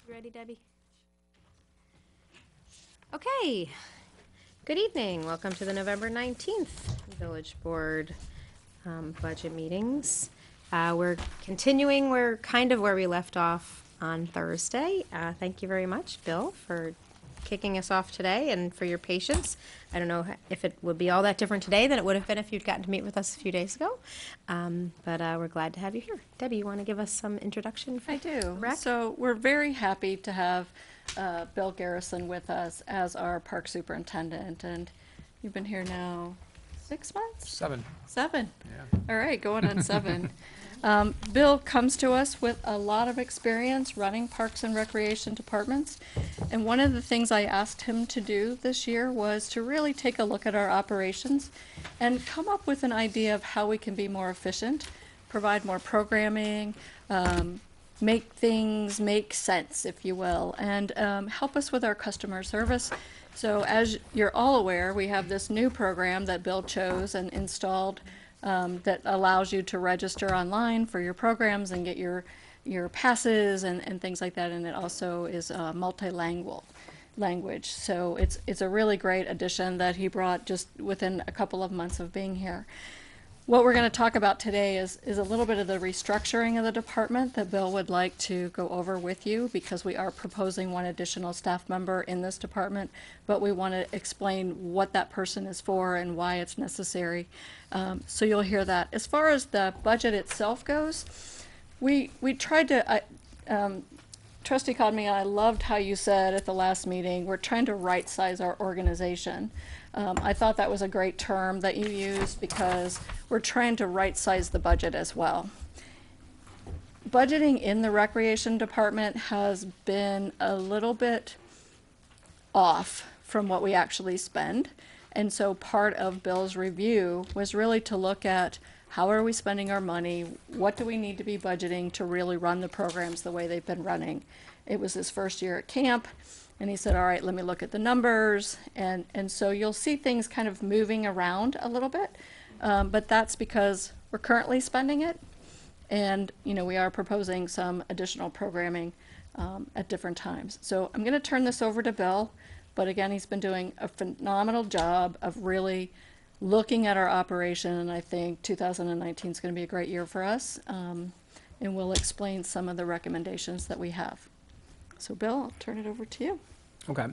You ready, Debbie? Okay. Good evening. Welcome to the November 19th Village Board budget meetings. We're continuing. We're kind of where we left off on Thursday. Thank you very much, Bill, for kicking us off today and for your patience. I don't know if it would be all that different today than it would have been if you'd gotten to meet with us a few days ago. But we're glad to have you here. Debbie, you want to give us some introduction? I do. Rec? So we're very happy to have Bill Garrison with us as our park superintendent, and you've been here now 6 months? 7. 7. Yeah. All right, going on 7. Bill comes to us with a lot of experience running parks and recreation departments, and one of the things I asked him to do this year was to really take a look at our operations and come up with an idea of how we can be more efficient, provide more programming, make things make sense, if you will, and help us with our customer service. So as you're all aware, we have this new program that Bill chose and installed that allows you to register online for your programs and get your passes and things like that, and it also is multilingual language. So it's a really great addition that he brought just within a couple of months of being here. What we're going to talk about today is a little bit of the restructuring of the department that Bill would like to go over with you, because we are proposing one additional staff member in this department, but we want to explain what that person is for and why it's necessary. So you'll hear that. As far as the budget itself goes, we tried to, Trustee Codme, I loved how you said at the last meeting, we're trying to right size our organization. I thought that was a great term that you used, because we're trying to right size the budget as well. Budgeting in the recreation department has been a little bit off from what we actually spend. And so part of Bill's review was really to look at how are we spending our money? What do we need to be budgeting to really run the programs the way they've been running? It was his first year at camp. And he said, all right, let me look at the numbers. And so you'll see things kind of moving around a little bit. But that's because we're currently spending it. And, you know, we are proposing some additional programming at different times. So I'm going to turn this over to Bill. But again, he's been doing a phenomenal job of really looking at our operation. And I think 2019 is going to be a great year for us. And we'll explain some of the recommendations that we have. So Bill, I'll turn it over to you. Okay.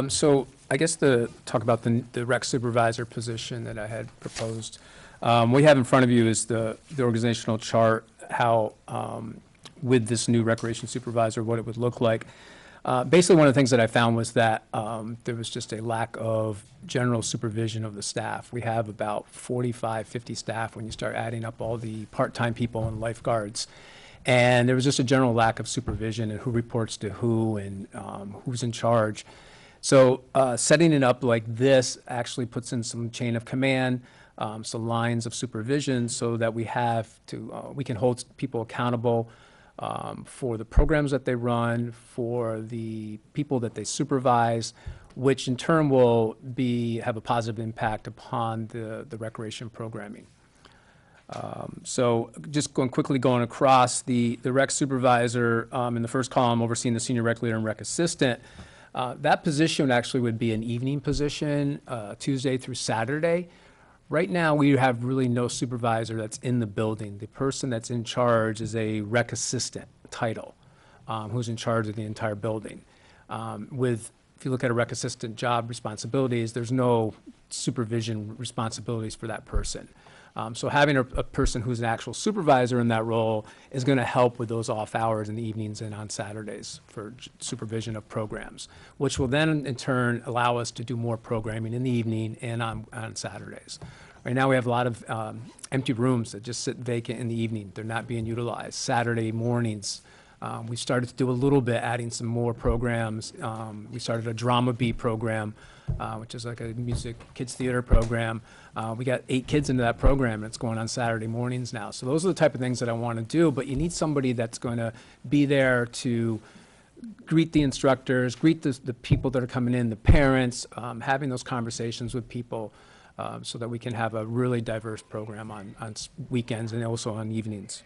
So I guess talk about the rec supervisor position that I had proposed. What you have in front of you is the organizational chart, how with this new recreation supervisor, what it would look like. Basically, one of the things that I found was that there was just a lack of general supervision of the staff. We have about 45, 50 staff when you start adding up all the part-time people and lifeguards. And there was just a general lack of supervision and who reports to who and who's in charge. So setting it up like this actually puts in some chain of command, some lines of supervision, so that we can hold people accountable for the programs that they run, for the people that they supervise, which in turn will have a positive impact upon the recreation programming. So just quickly going across, the rec supervisor in the first column overseeing the senior rec leader and rec assistant, that position actually would be an evening position, Tuesday through Saturday. Right now we have really no supervisor that's in the building. The person that's in charge is a rec assistant title, who's in charge of the entire building. If you look at a rec assistant job responsibilities, there's no supervision responsibilities for that person. So having a person who's an actual supervisor in that role is going to help with those off hours in the evenings and on Saturdays for supervision of programs, which will then in turn allow us to do more programming in the evening and on Saturdays. Right now we have a lot of empty rooms that just sit vacant in the evening. They're not being utilized. Saturday mornings, we started to do a little bit, adding some more programs. We started a drama beat program, which is like a music kids theater program. We got 8 kids into that program, and it's going on Saturday mornings now. So those are the type of things that I want to do, but you need somebody that's going to be there to greet the instructors, greet the people that are coming in, the parents, having those conversations with people so that we can have a really diverse program on weekends and also on evenings.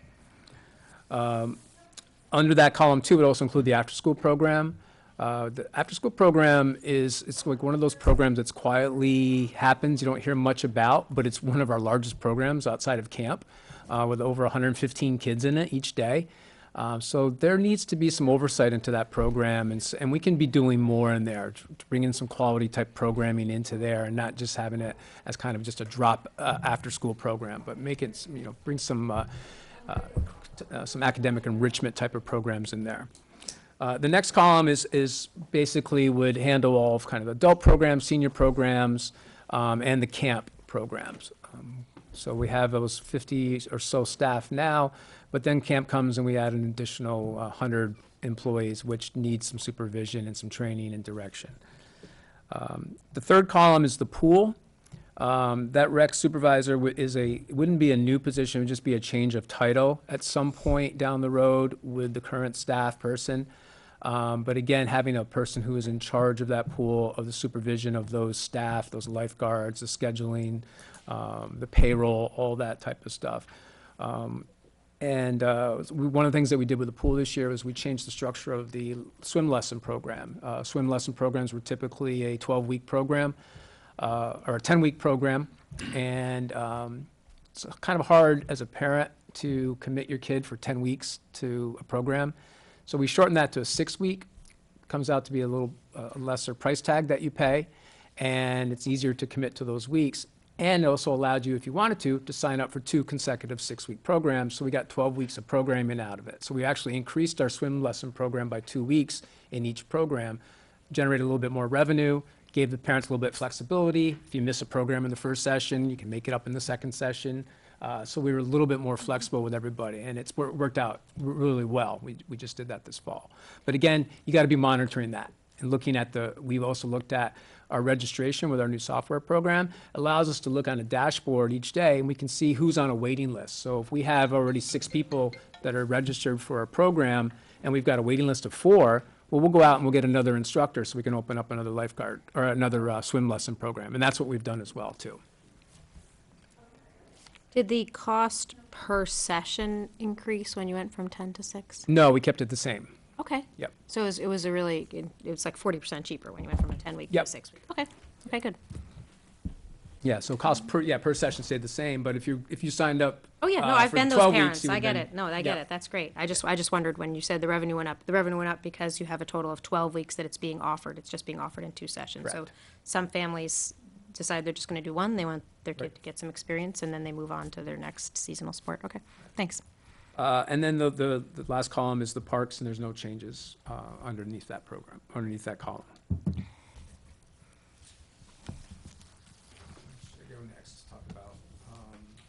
Under that column too, it also include the after-school program. The after-school program it's like one of those programs that's quietly happens, you don't hear much about, but it's one of our largest programs outside of camp, with over 115 kids in it each day. So there needs to be some oversight into that program, and we can be doing more in there to bring in some quality type programming into there, and not just having it as kind of just a drop after-school program, but make it, bring some academic enrichment type of programs in there. The next column is basically would handle all of kind of adult programs, senior programs, and the camp programs. So we have those 50 or so staff now, but then camp comes and we add an additional 100 employees, which need some supervision and some training and direction. The third column is the pool. That rec supervisor wouldn't be a new position, it would just be a change of title at some point down the road with the current staff person. But again, having a person who is in charge of that pool, of the supervision of those staff, those lifeguards, the scheduling, the payroll, all that type of stuff. One of the things that we did with the pool this year was we changed the structure of the swim lesson program. Swim lesson programs were typically a 12-week program, or a 10-week program, and it's kind of hard as a parent to commit your kid for 10 weeks to a program. So we shortened that to a 6-week. Comes out to be a little lesser price tag that you pay, and it's easier to commit to those weeks. And it also allowed you, if you wanted to sign up for 2 consecutive 6-week programs. So we got 12 weeks of programming out of it. So we actually increased our swim lesson program by 2 weeks in each program, generated a little bit more revenue, gave the parents a little bit of flexibility. If you miss a program in the first session, you can make it up in the second session. So we were a little bit more flexible with everybody, and it's worked out really well. We just did that this fall. But again, you got to be monitoring that and looking at we've also looked at our registration with our new software program. Allows us to look on a dashboard each day, and we can see who's on a waiting list. So if we have already 6 people that are registered for a program, and we've got a waiting list of 4, well, we'll go out and we'll get another instructor so we can open up another lifeguard or another swim lesson program. And that's what we've done as well, too. Did the cost per session increase when you went from 10 to 6? No, we kept it the same. Okay. Yep. So it was like 40% cheaper when you went from a 10-week to a Yep. 6-week. Okay. Okay, good. Yeah, so cost per session stayed the same, but if you signed up. Oh, yeah, no, for I've been those 12 weeks, parents. you I would get then- it. No, I get Yeah. it. That's great. I just wondered when you said the revenue went up. The revenue went up because you have a total of 12 weeks that it's being offered. It's just being offered in 2 sessions. So Correct. some families decide they're just going to do one. They want their kid Right. to get some experience, and then they move on to their next seasonal sport. Okay, thanks. And then the last column is the parks, and there's no changes underneath that program, underneath that column. Should I go next, talk about,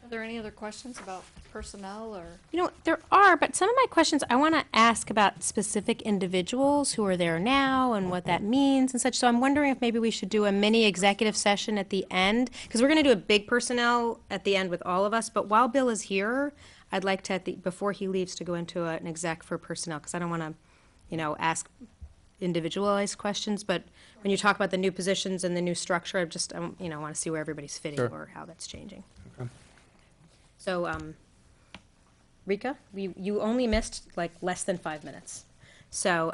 Are there any other questions about personnel or? There are, but some of my questions I want to ask about specific individuals who are there now and what that means and such. So I'm wondering if maybe we should do a mini executive session at the end, because we're going to do a big personnel at the end with all of us. But while Bill is here, I'd like to, before he leaves, to go into an exec for personnel, because I don't want to, ask individualized questions. But when you talk about the new positions and the new structure, I just, want to see where everybody's fitting Sure. or how that's changing. Okay. So, Rika, you only missed like less than 5 minutes. So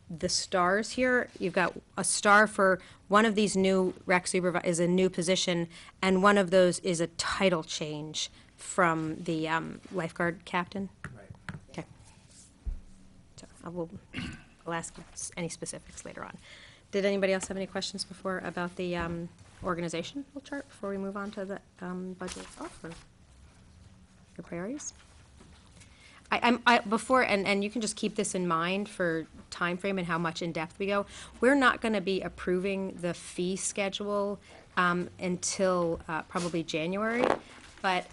the stars here, you've got a star for one of these new rec supervisor is a new position, and one of those is a title change from the lifeguard captain. Right. Okay. So I'll ask you any specifics later on. Did anybody else have any questions before about the organizational chart before we move on to the budget itself or your priorities? Before, and you can just keep this in mind for time frame and how much in depth we go. We're not going to be approving the fee schedule until probably January. But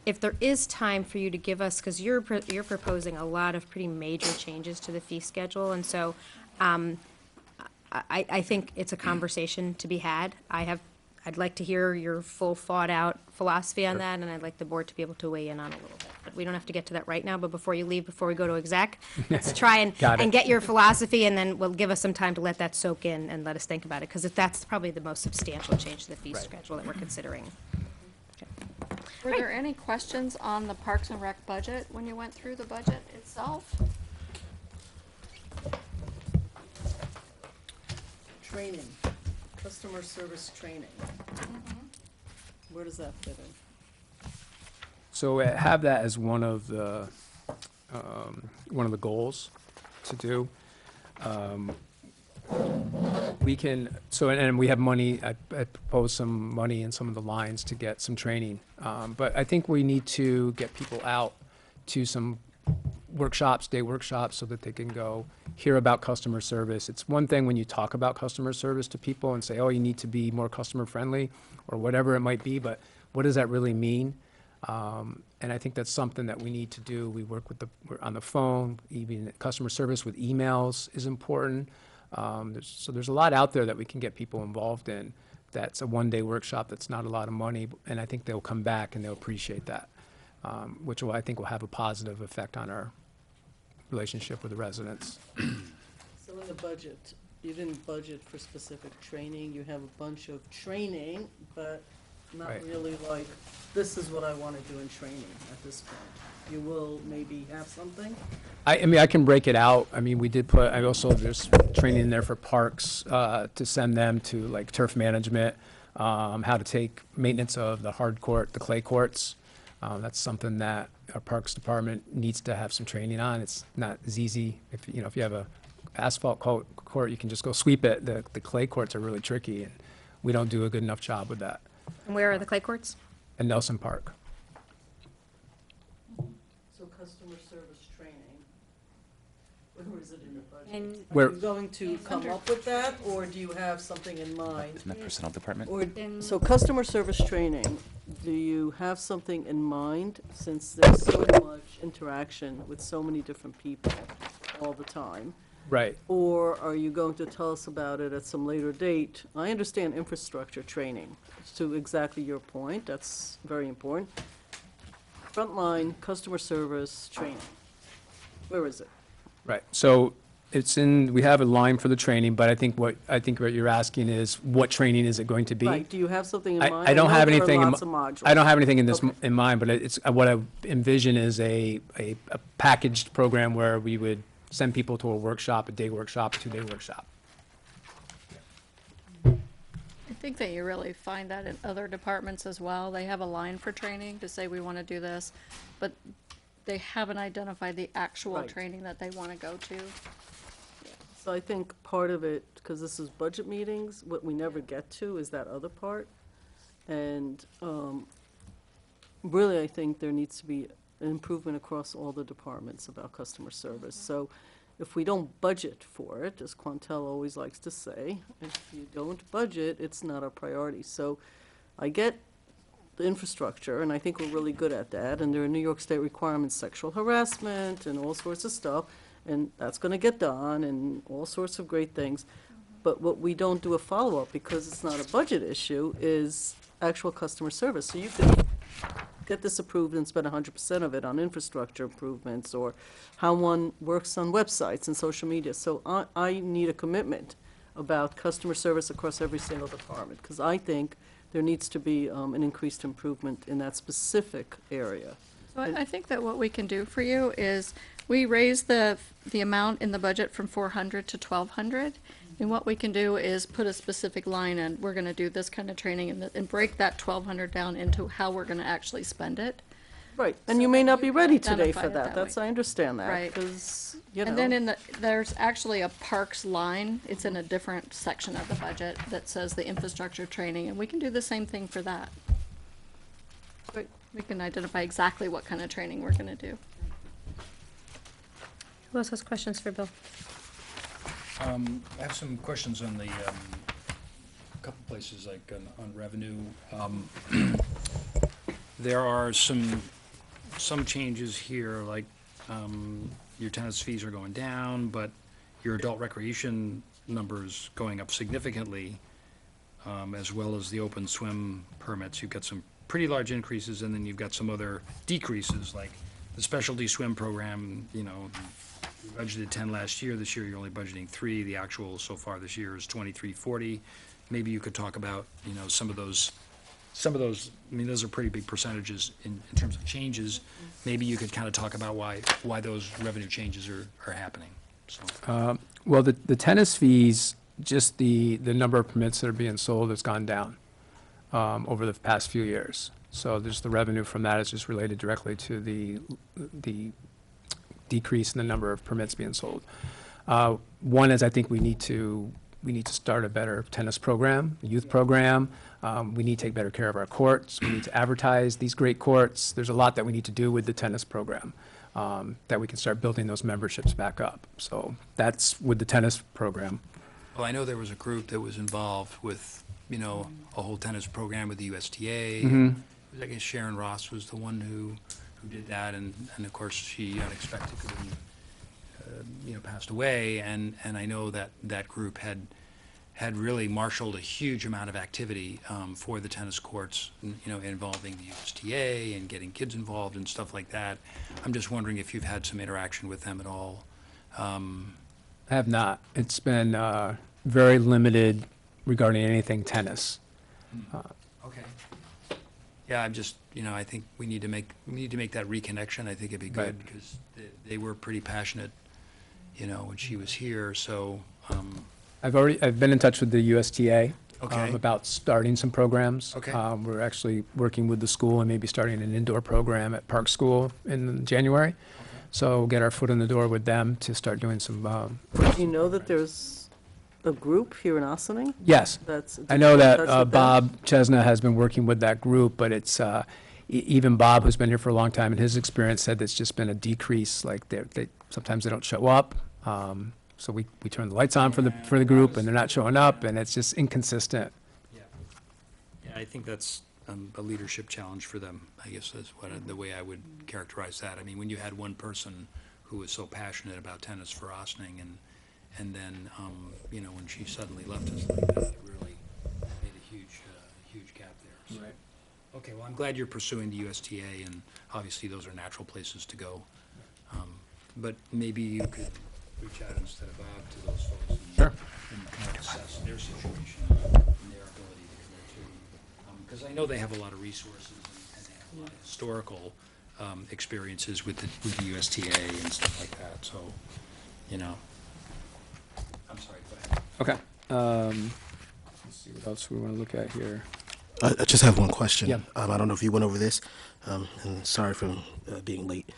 if there is time for you to give us, because you're proposing a lot of pretty major changes to the fee schedule, and so I think it's a conversation to be had. I'd like to hear your full thought-out philosophy on that, and I'd like the board to be able to weigh in on a little bit. But we don't have to get to that right now, but before you leave, before we go to exec, let's try and Got it. get your philosophy, and then we'll give us some time to let that soak in and let us think about it, because that's probably the most substantial change to the fee Right. schedule that we're considering. Okay. Were there any questions on the Parks and Rec budget when you went through the budget itself? Training, customer service training. Where does that fit in? So have that as one of the goals to do. We can, and we have money, I propose some money in some of the lines to get some training. But I think we need to get people out to some workshops, day workshops, so that they can go hear about customer service. It's one thing when you talk about customer service to people and say, oh, you need to be more customer friendly, or whatever it might be, but what does that really mean? And I think that's something that we need to do. We work with we're on the phone, even customer service with emails is important. So there's a lot out there that we can get people involved in. That's a one-day workshop. That's not a lot of money, and I think they'll come back and they'll appreciate that, which I think will have a positive effect on our relationship with the residents. So in the budget, you didn't budget for specific training, you have a bunch of training, but not Right. really like, this is what I want to do in training at this point. You will maybe have something? I mean, I can break it out. I mean, we did put, there's training in there for parks, to send them to like turf management, how to take maintenance of the hard court, the clay courts. That's something that our Parks Department needs to have some training on. It's not as easy. If you have a asphalt court, you can just go sweep it. The clay courts are really tricky, and we don't do a good enough job with that. And where are the clay courts? In Nelson Park. So customer service training, where is it in the budget? And Are Where- you going to come up with that, or do you have something in mind? Isn't that personnel department? Or, In- so customer service training, do you have something in mind, since there's so much interaction with so many different people all the time? Right. Or are you going to tell us about it at some later date? I understand infrastructure training, to exactly your point, that's very important. Frontline customer service training, where is it? Right. So we have a line for the training, but I think what you're asking is, what training is it going to be? Right, do you have something in I- mind? I don't know have there are anything in lots mi- of modules. I don't have anything in this Okay. in mind, but what I envision is a packaged program where we would send people to a workshop, a day workshop, a 2-day workshop. I think that you really find that in other departments as well. They have a line for training to say we want to do this, but they haven't identified the actual Right. training that they want to go to. So I think part of it, because this is budget meetings, what we never get to is that other part. And really, I think there needs to be an improvement across all the departments about customer service. So if we don't budget for it, as Quantel always likes to say, if you don't budget, it's not a priority. So I get the infrastructure, and I think we're really good at that, and there are New York State requirements, sexual harassment and all sorts of stuff, and that's gonna get done, and all sorts of great things. But what we don't do a follow-up, because it's not a budget issue, is actual customer service. So you could get this approved and spend 100% of it on infrastructure improvements, or how one works on websites and social media. So I need a commitment about customer service across every single department, because I think there needs to be an increased improvement in that specific area. So I think that what we can do for you is, we raise the amount in the budget from 400 to 1,200. And what we can do is put a specific line in, we're gonna do this kind of training, and break that 1,200 down into how we're gonna actually spend it. Right, and So you may that not you be can ready today identify for it that. that That's, way. I understand that, Right. because, you know. And then there's actually a parks line, it's in a different section of the budget that says the infrastructure training, and we can do the same thing for that. Great. We can identify exactly what kind of training we're gonna do. Who else has questions for Bill? I have some questions on the, couple places, like on revenue. There are some changes here, like, your tennis fees are going down, but your adult recreation numbers going up significantly, as well as the open swim permits. You've got some pretty large increases, and then you've got some other decreases, like the specialty swim program, you budgeted 10 last year. This year, you're only budgeting 3. The actual so far this year is 2340. Maybe you could talk about, some of those some of those, I mean, those are pretty big percentages in terms of changes. Maybe you could kind of talk about why those revenue changes are happening, so. Well, the tennis fees, just the number of permits that are being sold has gone down over the past few years. So there's the revenue from that is just related directly to the decrease in the number of permits being sold. One is I think we need to start a better tennis program, youth program. We need to take better care of our courts. We need to advertise these great courts. There's a lot that we need to do with the tennis program that we can start building those memberships back up. So that's with the tennis program. Well, I know there was a group that was involved with, a whole tennis program with the USTA. I guess Sharon Ross was the one who did that, and of course, she unexpectedly, passed away, and I know that group had really marshaled a huge amount of activity for the tennis courts, involving the USTA and getting kids involved and stuff like that. I'm just wondering if you've had some interaction with them at all. I have not. It's been very limited regarding anything tennis. Okay. Yeah, I'm just, I think we need to make that reconnection. I think it'd be good Right. because they were pretty passionate, when she was here, so, I've been in touch with the USTA Okay. about starting some programs. Okay. We're actually working with the school and maybe starting an indoor program at Park School in January. So we'll get our foot in the door with them to start doing some, Do you know that there's a group here in Ossining? yes. That's. I know that Touch with them? Bob Chesna has been working with that group, but it's, even Bob, who's been here for a long time, in his experience said it's just been a decrease, like sometimes they don't show up. So we turn the lights on for the group and they're not showing up and it's just inconsistent. yeah. Yeah, I think that's a leadership challenge for them, I guess that's the way I would characterize that. I mean, when you had one person who was so passionate about tennis for Ossining and then, when she suddenly left us like that, it really made a huge gap there. So. Right. Okay, well, I'm glad you're pursuing the USTA, and obviously those are natural places to go. But maybe you could reach out instead of Bob to those folks Sure. and kind of assess their situation and their ability to get there too. Because I know they have a lot of resources and they have a lot of historical experiences with the USTA and stuff like that, so, I'm sorry, go ahead. Okay. Let's see what else we want to look at here. I just have one question. Yeah. I don't know if you went over this, and sorry for being late.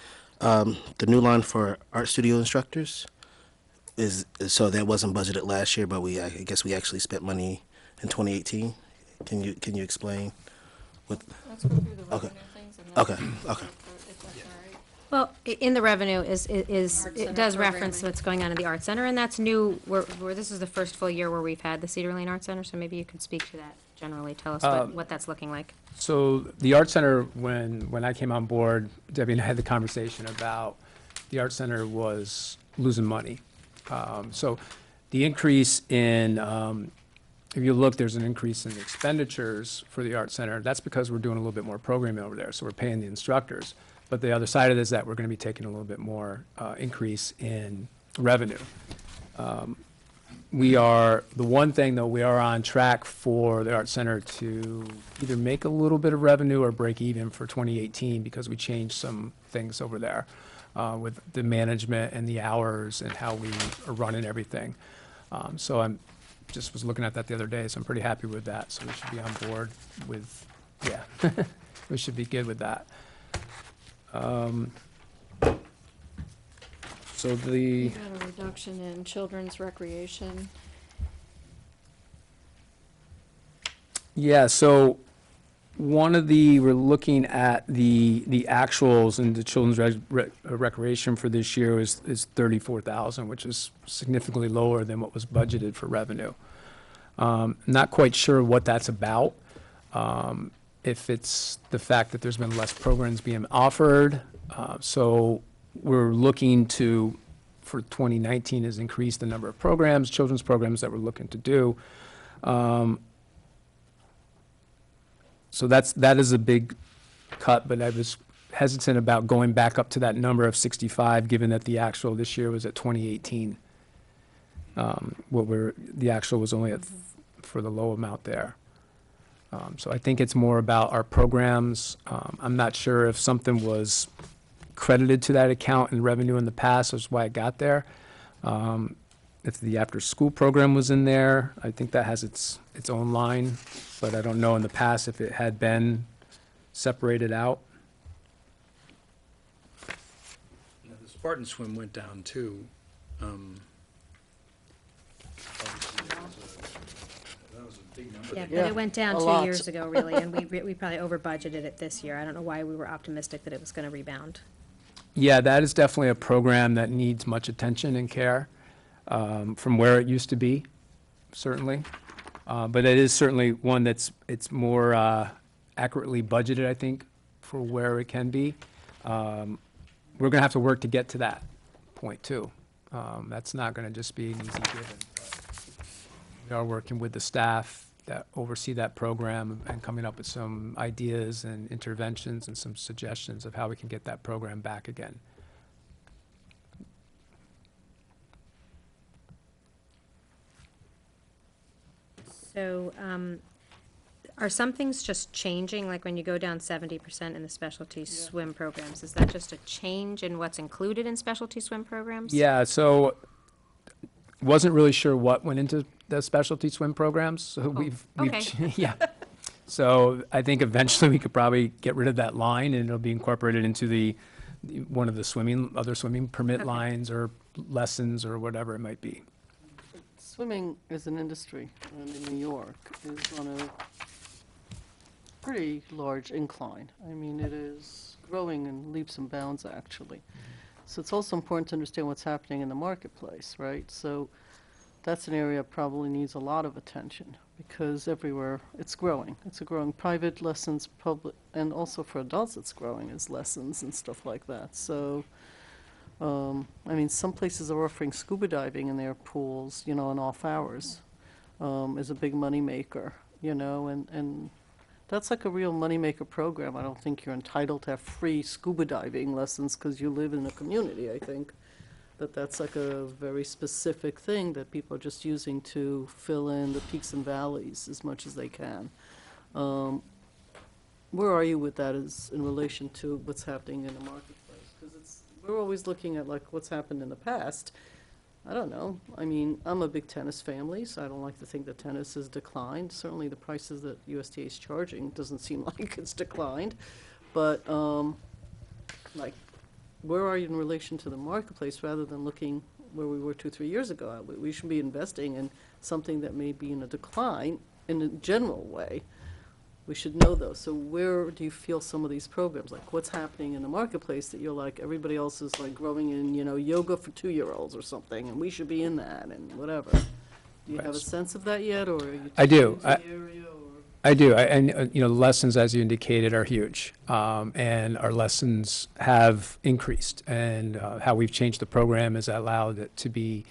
The new line for art studio instructors so that wasn't budgeted last year, but I guess we actually spent money in 2018. Can you explain what? Let's go through the Okay. revenue things and then. Okay. If that's all right. Well, in the revenue is, Art it center does reference programming. what's going on in the Art Center, and that's new, where this is the first full year where we've had the Cedar Lane Art Center, so maybe you could speak to that generally, tell us what that's looking like. So the Art Center, when I came on board, Debbie and I had the conversation about the Art Center was losing money. So the increase in, if you look, there's an increase in the expenditures for the Art Center. That's because we're doing a little bit more programming over there, so we're paying the instructors. But the other side of it is that we're going to be taking a little bit more increase in revenue. We are, the one thing though, we are on track for the Art Center to either make a little bit of revenue or break even for 2018 because we changed some things over there with the management and the hours and how we are running everything. So I'm just was looking at that the other day, so I'm pretty happy with that. So we should be on board with, yeah, we should be good with that. So the. We got a reduction in children's recreation. Yeah, so we're looking at the actuals in the children's recreation for this year is 34,000, which is significantly lower than what was budgeted for revenue. Not quite sure what that's about. If it's the fact that there's been less programs being offered. So we're looking to, for 2019, is increase the number of programs, children's programs that we're looking to do. So that is a big cut, but I was hesitant about going back up to that number of 65, given that the actual this year was at 2018. The actual was only for the low amount there. So I think it's more about our programs. I'm not sure if something was credited to that account in revenue in the past, that's why it got there. If the after-school program was in there, I think that has its own line, but I don't know in the past if it had been separated out. Now, the Spartan swim went down too. Obviously, that was a big number. Yeah, that- but Yeah, it went down a 2 lot. years ago, really, and we probably over budgeted it this year. I don't know why we were optimistic that it was gonna rebound. Yeah, that is definitely a program that needs much attention and care from where it used to be, certainly. But it is certainly one it's more accurately budgeted, I think, for where it can be. We're going to have to work to get to that point, too. That's not going to just be an easy given. But we are working with the staff that oversee that program and coming up with some ideas and interventions and some suggestions of how we can get that program back again. So, are some things just changing, like when you go down 70% in the specialty swim programs? Is that just a change in what's included in specialty swim programs? Yeah, so wasn't really sure what went into the specialty swim programs. So we've okay. yeah. So I think eventually we could probably get rid of that line and it'll be incorporated into one of the other swimming permit Okay. lines or lessons or whatever it might be. Swimming as an industry in New York is on a pretty large incline. I mean, it is growing in leaps and bounds, actually. So it's also important to understand what's happening in the marketplace, right? So that's an area probably needs a lot of attention because everywhere it's growing. It's a growing private lessons, public, and also for adults it's growing as lessons and stuff like that. So I mean, some places are offering scuba diving in their pools, in off hours, is a big moneymaker, and that's like a real moneymaker program. I don't think you're entitled to have free scuba diving lessons because you live in a community. I think that's like a very specific thing that people are just using to fill in the peaks and valleys as much as they can. Where are you with that as in relation to what's happening in the marketplace? Because we're always looking at like what's happened in the past. I don't know. I mean, I'm a big tennis family, so I don't like to think that tennis has declined. Certainly the prices that USTA is charging doesn't seem like it's declined. But, like, where are you in relation to the marketplace rather than looking where we were 2-3 years ago? We should be investing in something that may be in a decline in a general way. We should know those. So where do you feel some of these programs, like what's happening in the marketplace that you're like, everybody else is like growing in, yoga for 2-year-olds or something, and we should be in that and whatever. Do you have a sense of that yet, or are you I do. into the area, or? I do, and lessons, as you indicated, are huge, and our lessons have increased, and how we've changed the program has allowed it to be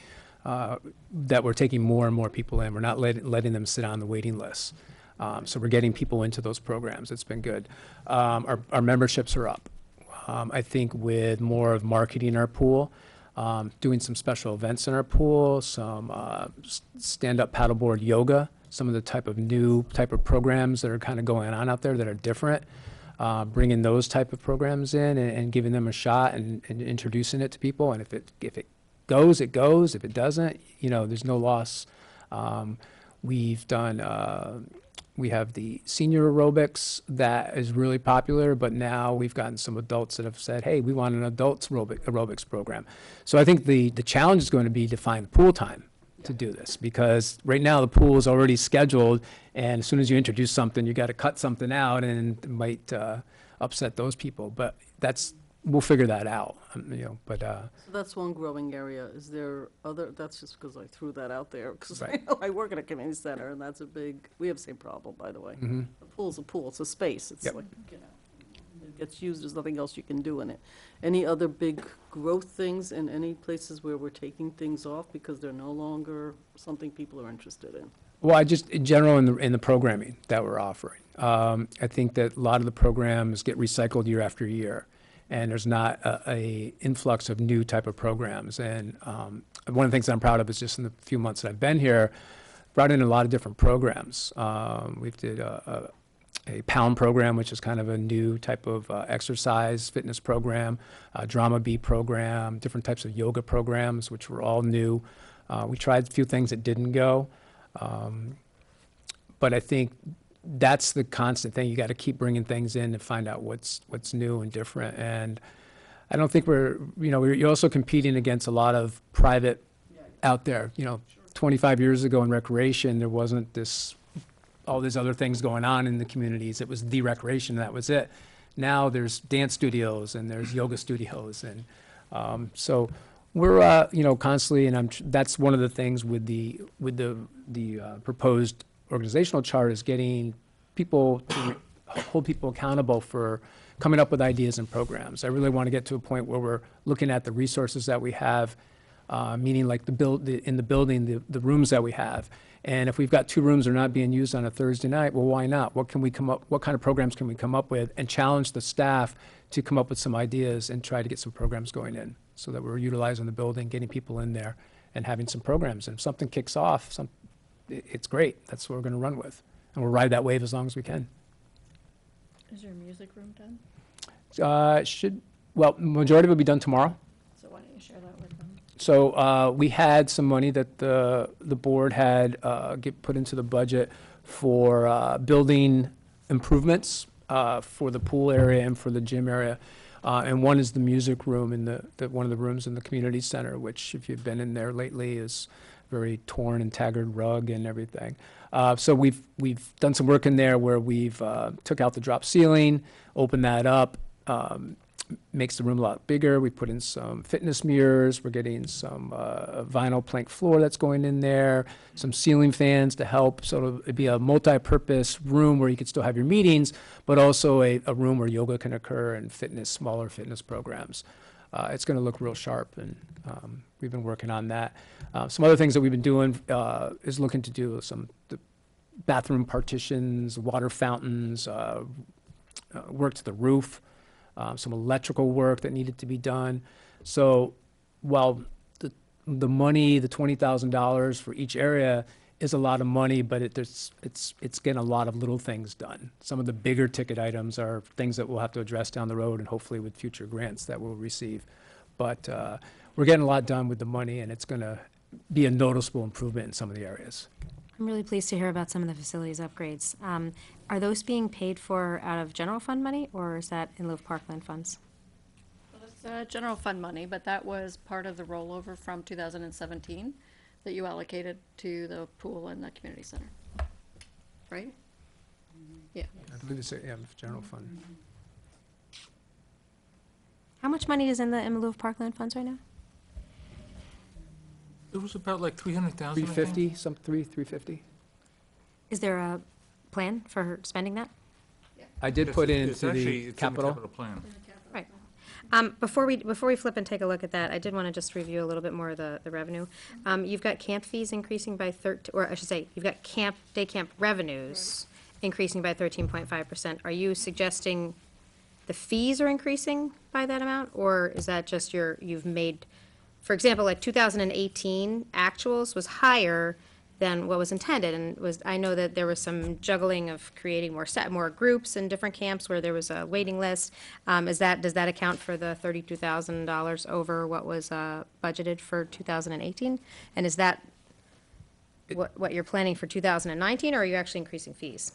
that we're taking more and more people in. We're not letting them sit on the waiting list. So we're getting people into those programs. It's been good. Our memberships are up. I think with more of marketing our pool, doing some special events in our pool, some stand-up paddleboard yoga, some of the new type of programs that are kind of going on out there that are different, bringing those type of programs in and giving them a shot and introducing it to people. And if it goes, it goes. If it doesn't, there's no loss. We've done. We have the senior aerobics that is really popular, but now we've gotten some adults that have said, hey, we want an adults aerobics program. So I think the challenge is going to be to find pool time to do this, because right now the pool is already scheduled, and as soon as you introduce something, you got to cut something out, and it might upset those people. But we'll figure that out, But So that's one growing area. Is there other, that's just because I threw that out there, because I Right. know I work at a community center, and that's we have the same problem, by the way. A pool's a pool, it's a space, it's Yep. like, it gets used, there's nothing else you can do in it. Any other big growth things in any places where we're taking things off because they're no longer something people are interested in? Well, in general, in the programming that we're offering, I think that a lot of the programs get recycled year after year, and there's not a influx of new type of programs. And one of the things I'm proud of is just in the few months that I've been here, brought in a lot of different programs. We did a pound program, which is kind of a new type of exercise fitness program, drama beat program, different types of yoga programs, which were all new. We tried a few things that didn't go. But I think that's the constant thing. You got to keep bringing things in to find out what's new and different. And I don't think you're also competing against a lot of private out there. 25 years ago in recreation, there wasn't all these other things going on in the communities. It was the recreation, that was it. Now there's dance studios and there's yoga studios. And so we're, constantly, and that's one of the things with the proposed organizational chart is getting people to hold people accountable for coming up with ideas and programs. I really want to get to a point where we're looking at the resources that we have, meaning like in the building, the rooms that we have. And if we've got 2 rooms that are not being used on a Thursday night, well, why not? What kind of programs can we come up with, and challenge the staff to come up with some ideas and try to get some programs going in, so that we're utilizing the building, getting people in there and having some programs. And if something kicks off, it's great. That's what we're going to run with. And we'll ride that wave as long as we can. Is your music room done? Majority will be done tomorrow. So why don't you share that with them? So we had some money that the board had put into the budget for building improvements for the pool area and for the gym area. And one is the music room in one of the rooms in the community center, which if you've been in there lately is very torn and tattered rug and everything. So we've done some work in there where we've took out the drop ceiling, opened that up, makes the room a lot bigger. We put in some fitness mirrors. We're getting some vinyl plank floor that's going in there, some ceiling fans to help. So it'll be a multi-purpose room where you can still have your meetings, but also a room where yoga can occur and smaller fitness programs. It's going to look real sharp, and we've been working on that. Some other things that we've been doing is looking to do the bathroom partitions, water fountains, work to the roof, some electrical work that needed to be done. So while the money, the $20,000 for each area is a lot of money, but it's getting a lot of little things done. Some of the bigger ticket items are things that we'll have to address down the road, and hopefully with future grants that we'll receive. But we're getting a lot done with the money, and it's going to be a noticeable improvement in some of the areas. I'm really pleased to hear about some of the facilities upgrades. Are those being paid for out of general fund money, or is that in lieu of Parkland funds? Well, it's general fund money, but that was part of the rollover from 2017 that you allocated to the pool and the community center, right? Yeah. I believe it's general fund. How much money is in lieu of Parkland funds right now? It was about like 300,000. 350, 350. Is there a plan for spending that? I did put it It's into actually- the it's in capital. plan. Right. Before we flip and take a look at that, I did want to just review a little bit more of the revenue. You've got camp fees increasing by or I should say, you've got day camp revenues increasing by 13.5%. Are you suggesting the fees are increasing by that amount? Or is that just you've made, for example, like 2018 actuals was higher than what was intended, and I know that there was some juggling of creating more groups in different camps where there was a waiting list. Does that account for the $32,000 over what was budgeted for 2018? And is that what you're planning for 2019, or are you actually increasing fees?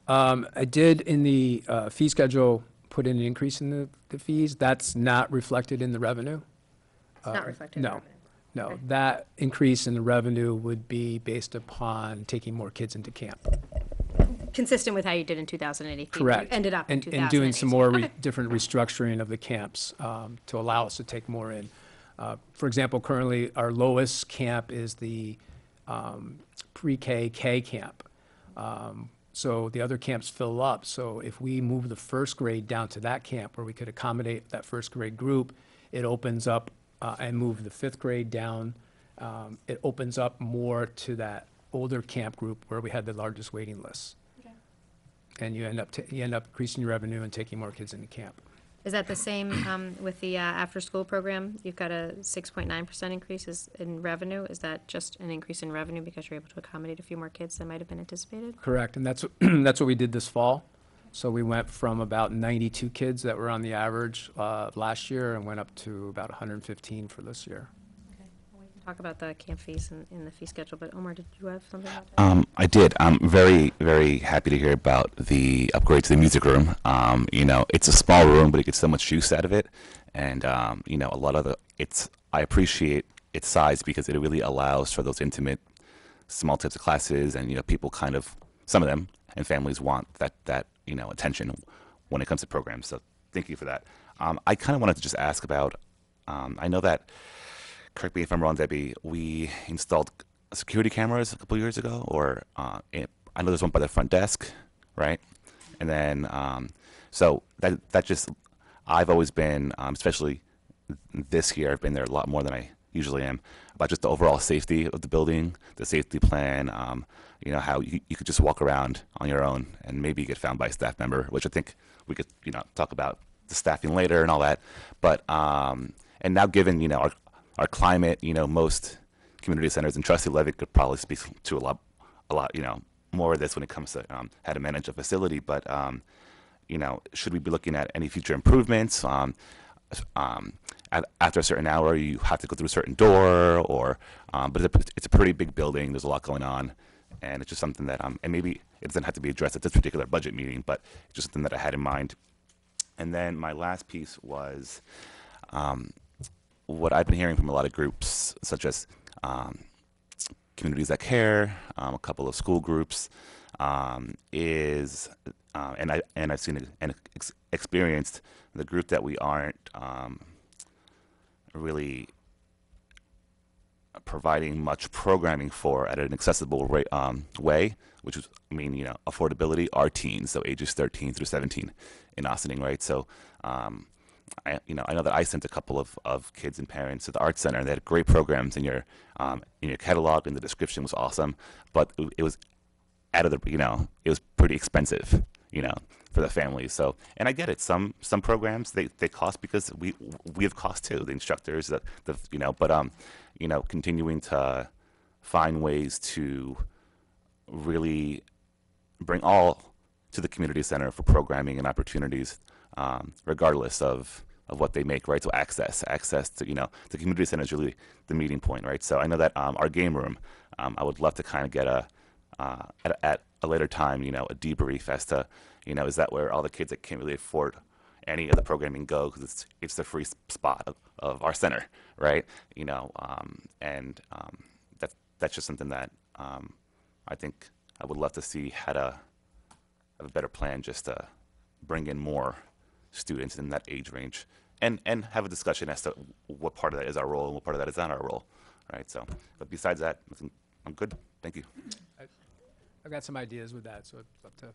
I did in the fee schedule put in an increase in the fees. That's not reflected in the revenue. It's not reflected in the No, revenue. no. Okay. That increase in the revenue would be based upon taking more kids into camp. Consistent with how you did in 2018. Correct. You ended up in And 2018. doing some more Okay. different restructuring of the camps to allow us to take more in. For example, currently, our lowest camp is the pre-K K camp. So the other camps fill up. So if we move the first grade down to that camp where we could accommodate that first grade group, it opens up and move the fifth grade down. It opens up more to that older camp group where we had the largest waiting lists. Okay. And you end up increasing your revenue and taking more kids into camp. Is that the same with the after-school program? You've got a 6.9% increase in revenue. Is that just an increase in revenue because you're able to accommodate a few more kids than might have been anticipated? Correct, and that's, that's what we did this fall. So we went from about 92 kids that were on the average last year and went up to about 115 for this year. Okay. Well, we can talk about the camp fees in the fee schedule, but Omar, did you have something about that? I did. I'm very, very happy to hear about the upgrade to the music room. It's a small room, but it gets so much use out of it. And, a lot of I appreciate its size because it really allows for those intimate, small types of classes. And, people some of them and families want that attention when it comes to programs. So thank you for that. I kind of wanted to just ask about, I know that, correct me if I'm wrong, Debbie, we installed security cameras a couple years ago, or I know there's one by the front desk, right? And then, so that just, I've always been, especially this year, I've been there a lot more than I usually am, about just the overall safety of the building, the safety plan, how you could just walk around on your own and maybe get found by a staff member, which I think we could, talk about the staffing later and all that. But, and now given, our climate, most community centers, and Trustee Levitt could probably speak to a lot, more of this when it comes to how to manage a facility. But, should we be looking at any future improvements? After a certain hour, you have to go through a certain door, or but it's a pretty big building. There's a lot going on, and it's just something that and maybe it doesn't have to be addressed at this particular budget meeting, but it's just something that I had in mind. And then my last piece was what I've been hearing from a lot of groups, such as Communities That Care, a couple of school groups, is and I've seen and experienced the group that we aren't really providing much programming for at an accessible way, which is, affordability, our teens, so ages 13 through 17 in Ossining, right? So, I know that I sent a couple of kids and parents to the Arts Center, and they had great programs in your catalog, and the description was awesome, but it was out of the, it was pretty expensive, for the families. So, and I get it. Some programs they cost because we have cost too. The instructors, but continuing to find ways to really bring all to the community center for programming and opportunities, regardless of what they make, right? So access to, the community center is really the meeting point, right? So I know that our game room, I would love to kind of get at a later time, a debrief as to, is that where all the kids that can't really afford any of the programming go, because it's the free spot of our center, right? That's just something that I think I would love to see how to have a better plan just to bring in more students in that age range, and have a discussion as to what part of that is our role and what part of that is not our role, right? So, but besides that, I think I'm good. Thank you. I've got some ideas with that, so I'd love to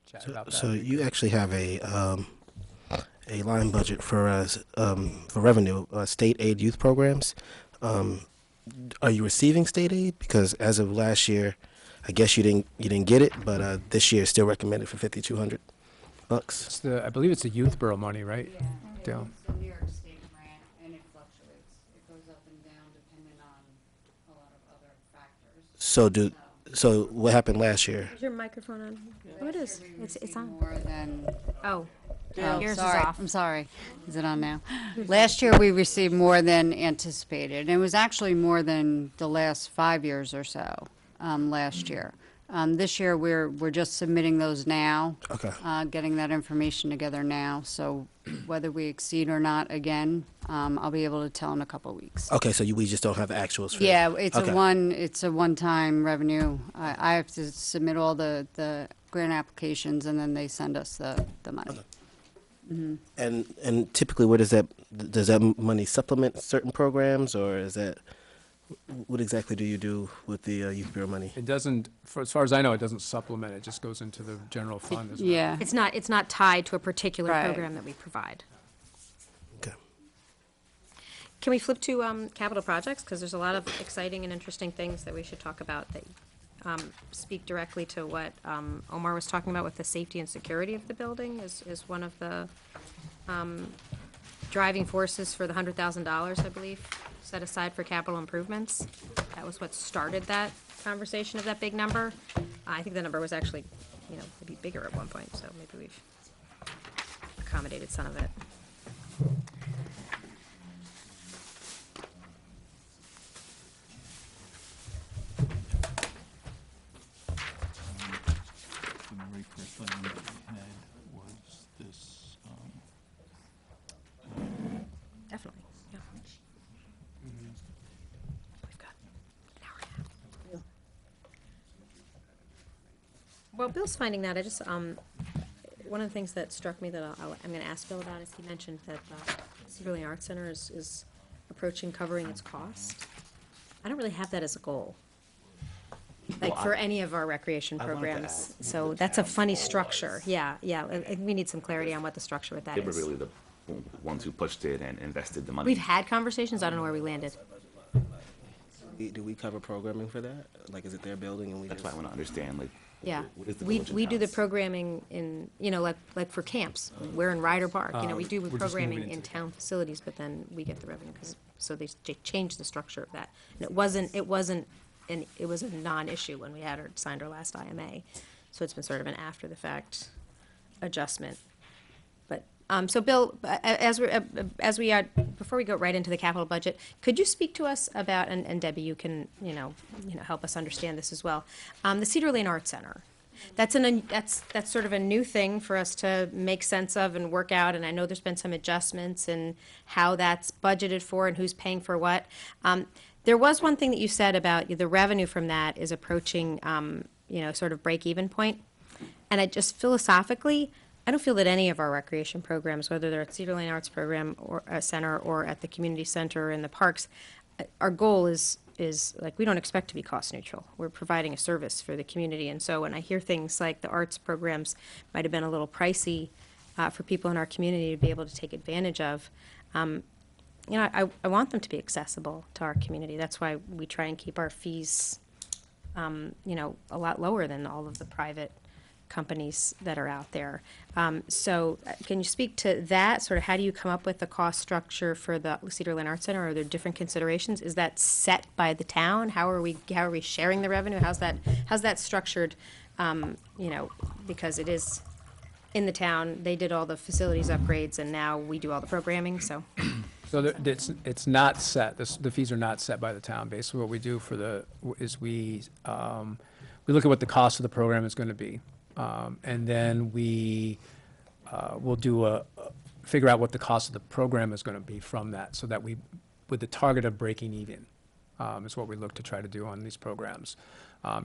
chat about that. So you actually have a line budget for revenue, state aid youth programs. Are you receiving state aid? Because as of last year, I guess you didn't get it, but this year it's still recommended for $5,200. It's I believe it's the youth borough money, right? Yeah, it's a New York State grant, and it fluctuates. It goes up and down depending on a lot of other factors. So what happened last year? Is your microphone on? Oh, it is. It's on. More than, Oh, Yeah. yours is sorry, off. I'm sorry. Is it on now? Last year, we received more than anticipated. And it was actually more than the last 5 years or so, last year. This year, we're just submitting those now. Okay. Getting that information together now. So whether we exceed or not again, I'll be able to tell in a couple of weeks. Okay, so we just don't have actuals for Yeah, it's Okay. it's a one-time revenue. I have to submit all the grant applications, and then they send us the money. And typically, where does that money supplement certain programs, or is that what exactly do you do with the youth bureau money? It doesn't, as far as I know, it doesn't supplement, it just goes into the general fund as well. Yeah. It's not tied to a particular Right. program that we provide. Okay. Can we flip to capital projects? Because there's a lot of exciting and interesting things that we should talk about that speak directly to what Omar was talking about with the safety and security of the building is one of the driving forces for the $100,000, I believe, set aside for capital improvements. That was what started that conversation of that big number. I think the number was actually, maybe bigger at one point, so maybe we've accommodated some of it. The very first item that we had was this, Definitely, yeah. We've got an hour and a half. Well, Bill's finding that, I just, one of the things that struck me that I'm gonna ask Bill about is he mentioned that Cedar Lane Arts Center is approaching covering its cost. I don't really have that as a goal, like Well, for any of our recreation I wanted to programs. ask So the that's a town funny was- structure, yeah, we need some clarity on what the structure with that They were is. really the ones who pushed it and invested the money. We've had conversations, I don't know where we landed. Do we cover programming for that? Like, is it their building and we That's just? why I want to understand, like, Yeah, what is the we village do the in-house? programming in, like for camps, we're in Ryder Park, we do we're just programming moving in into- town facilities, but then we get the revenue, so they changed the structure of that. And it wasn't, it was a non-issue when we signed our last IMA, so it's been sort of an after-the-fact adjustment. But, so Bill, before we go right into the capital budget, could you speak to us about, and Debbie, you can, help us understand this as well, the Cedar Lane Arts Center. That's sort of a new thing for us to make sense of and work out, and I know there's been some adjustments in how that's budgeted for and who's paying for what. There was one thing that you said about the revenue from that is approaching, sort of break-even point. And I just philosophically, I don't feel that any of our recreation programs, whether they're at Cedar Lane Arts Program or Center or at the community center or in the parks, our goal is like, we don't expect to be cost neutral. We're providing a service for the community. And so when I hear things like the arts programs might have been a little pricey for people in our community to be able to take advantage of, I want them to be accessible to our community. That's why we try and keep our fees, a lot lower than all of the private companies that are out there. So can you speak to that? Sort of how do you come up with the cost structure for the Cedar Lane Arts Center? Are there different considerations? Is that set by the town? How are we sharing the revenue? How's that structured? Because it is in the town, they did all the facilities upgrades and now we do all the programming, so. So it's not set, the fees are not set by the town. Basically, what we do is we look at what the cost of the program is going to be. And then we'll figure out what the cost of the program is going to be from that, so that with the target of breaking even, is what we look to try to do on these programs.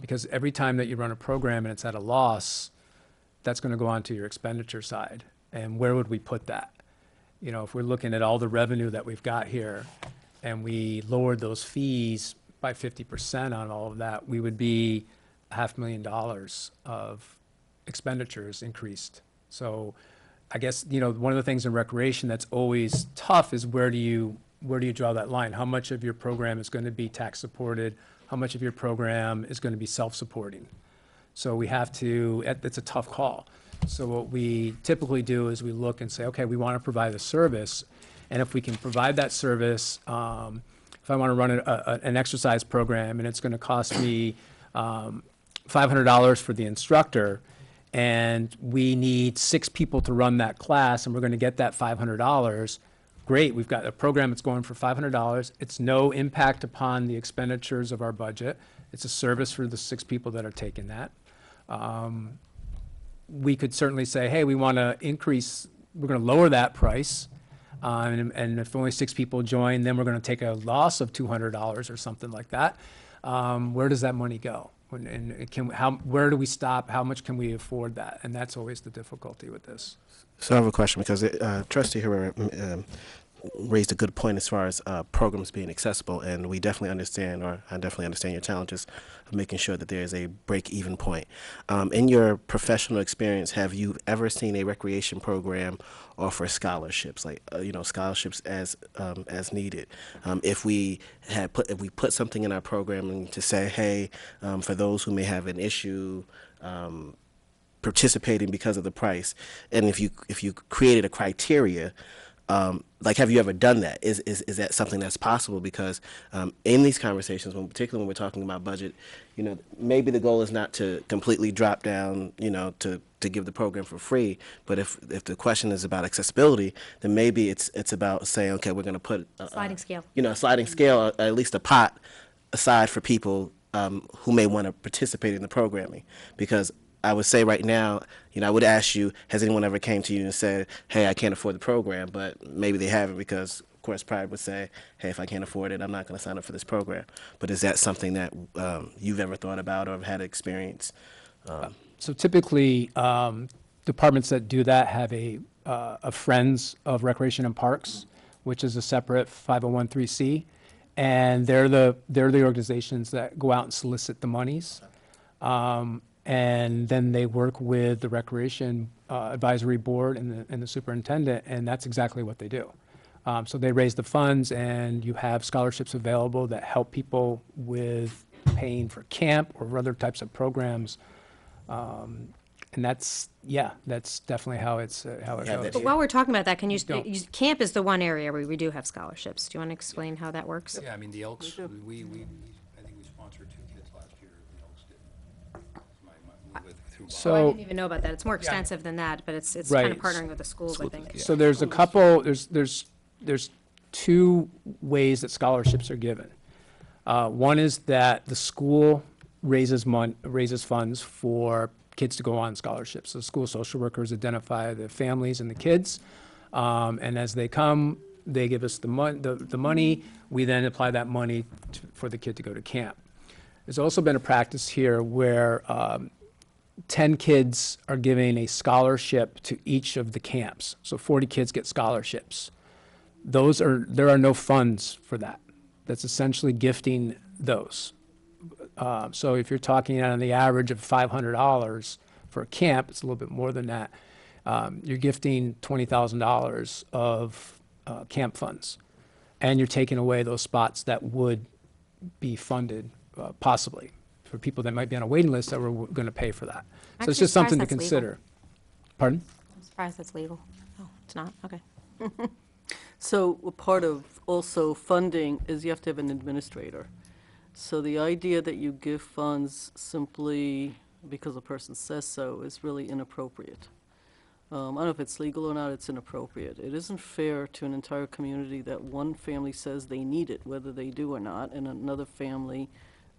Because every time that you run a program and it's at a loss, that's going to go onto your expenditure side. And where would we put that? If we're looking at all the revenue that we've got here and we lowered those fees by 50% on all of that, we would be $500,000 of expenditures increased. So I guess, one of the things in recreation that's always tough is where do you draw that line? How much of your program is going to be tax supported? How much of your program is going to be self-supporting? So we have to, it's a tough call. So what we typically do is we look and say, okay, we want to provide a service, and if we can provide that service, if I want to run an exercise program and it's going to cost me $500 for the instructor, and we need 6 people to run that class, and we're going to get that $500, great, we've got a program that's going for $500. It's no impact upon the expenditures of our budget. It's a service for the 6 people that are taking that. We could certainly say, hey, we want to we're going to lower that price, and if only 6 people join, then we're going to take a loss of $200 or something like that. Where does that money go? Where do we stop? How much can we afford that? And that's always the difficulty with this. So I have a question because Trustee Herrera raised a good point as far as programs being accessible, and we definitely understand, or I definitely understand your challenges of making sure that there is a break-even point. In your professional experience, have you ever seen a recreation program offer scholarships, like scholarships as needed? If we put something in our programming to say, hey, for those who may have an issue participating because of the price, and if you created a criteria, like, have you ever done that? Is that something that's possible? Because in these conversations, particularly when we're talking about budget, maybe the goal is not to completely drop down, to give the program for free. But if the question is about accessibility, then maybe it's about saying, okay, we're going to put Sliding scale. a sliding scale, or at least a pot aside for people who may want to participate in the programming. Because I would say right now, I would ask you, has anyone ever came to you and said, hey, I can't afford the program, but maybe they haven't because, of course, pride would say, hey, if I can't afford it, I'm not going to sign up for this program. But is that something that you've ever thought about or have had experience? So typically, departments that do that have a Friends of Recreation and Parks, which is a separate 501(c), and they're the organizations that go out and solicit the monies. And then they work with the Recreation Advisory Board and the superintendent, and that's exactly what they do. So they raise the funds, and you have scholarships available that help people with paying for camp or other types of programs. And that's definitely how it goes. But while we're talking about that, can Don't. camp is the one area where we do have scholarships. Do you want to explain how that works? Yeah, I mean, the Elks, I think we sponsored 2 kids last year, the Elks did. Through Bob. Oh, I So, didn't even know about that. It's more extensive than that, but it's kind Right. of partnering with the schools, I think. so there's a couple, there's 2 ways that scholarships are given. One is that the school raises funds for kids to go on scholarships. So school social workers identify the families and the kids, and as they come, they give us the money. We then apply that money for the kid to go to camp. There's also been a practice here where 10 kids are giving a scholarship to each of the camps. So 40 kids get scholarships. There are no funds for that. That's essentially gifting those. So if you're talking on the average of $500 for a camp, it's a little bit more than that. You're gifting $20,000 of camp funds, and you're taking away those spots that would be funded possibly for people that might be on a waiting list that were going to pay for that. So Actually it's just something to surprised that's legal. consider. Pardon? I'm surprised that's legal. Oh, it's not? Okay. So a part of also funding is you have to have an administrator. So the idea that you give funds simply because a person says so is really inappropriate. I don't know if it's legal or not, it's inappropriate. It isn't fair to an entire community that one family says they need it, whether they do or not, and another family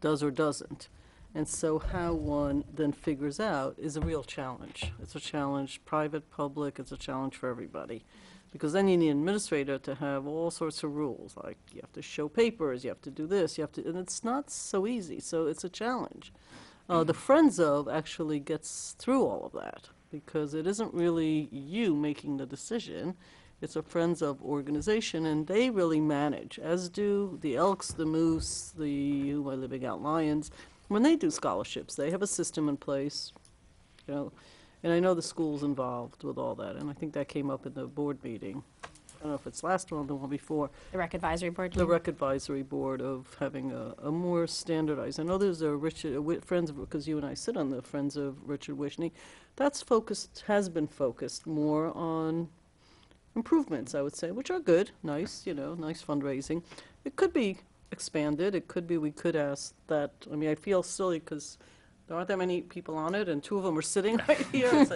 does or doesn't. And so how one then figures out is a real challenge. It's a challenge, private, public, it's a challenge for everybody. Because then you need an administrator to have all sorts of rules, like you have to show papers, you have to do this, you have to, and it's not so easy, so it's a challenge. The Friends of actually gets through all of that, because it isn't really you making the decision, it's a Friends of organization, and they really manage, as do the Elks, the Moose, who are living out Lions. When they do scholarships, they have a system in place, and I know the school's involved with all that, and I think that came up in the board meeting. I don't know if it's last one or the one before. The Rec Advisory Board? The Rec Advisory Board of having a more standardized. I know there's Friends of, because you and I sit on the Friends of Richard Wishney. Has been focused more on improvements, I would say, which are good, nice, nice fundraising. It could be expanded. It could be we could ask that. I mean, I feel silly because there aren't that many people on it, and 2 of them are sitting right here. It's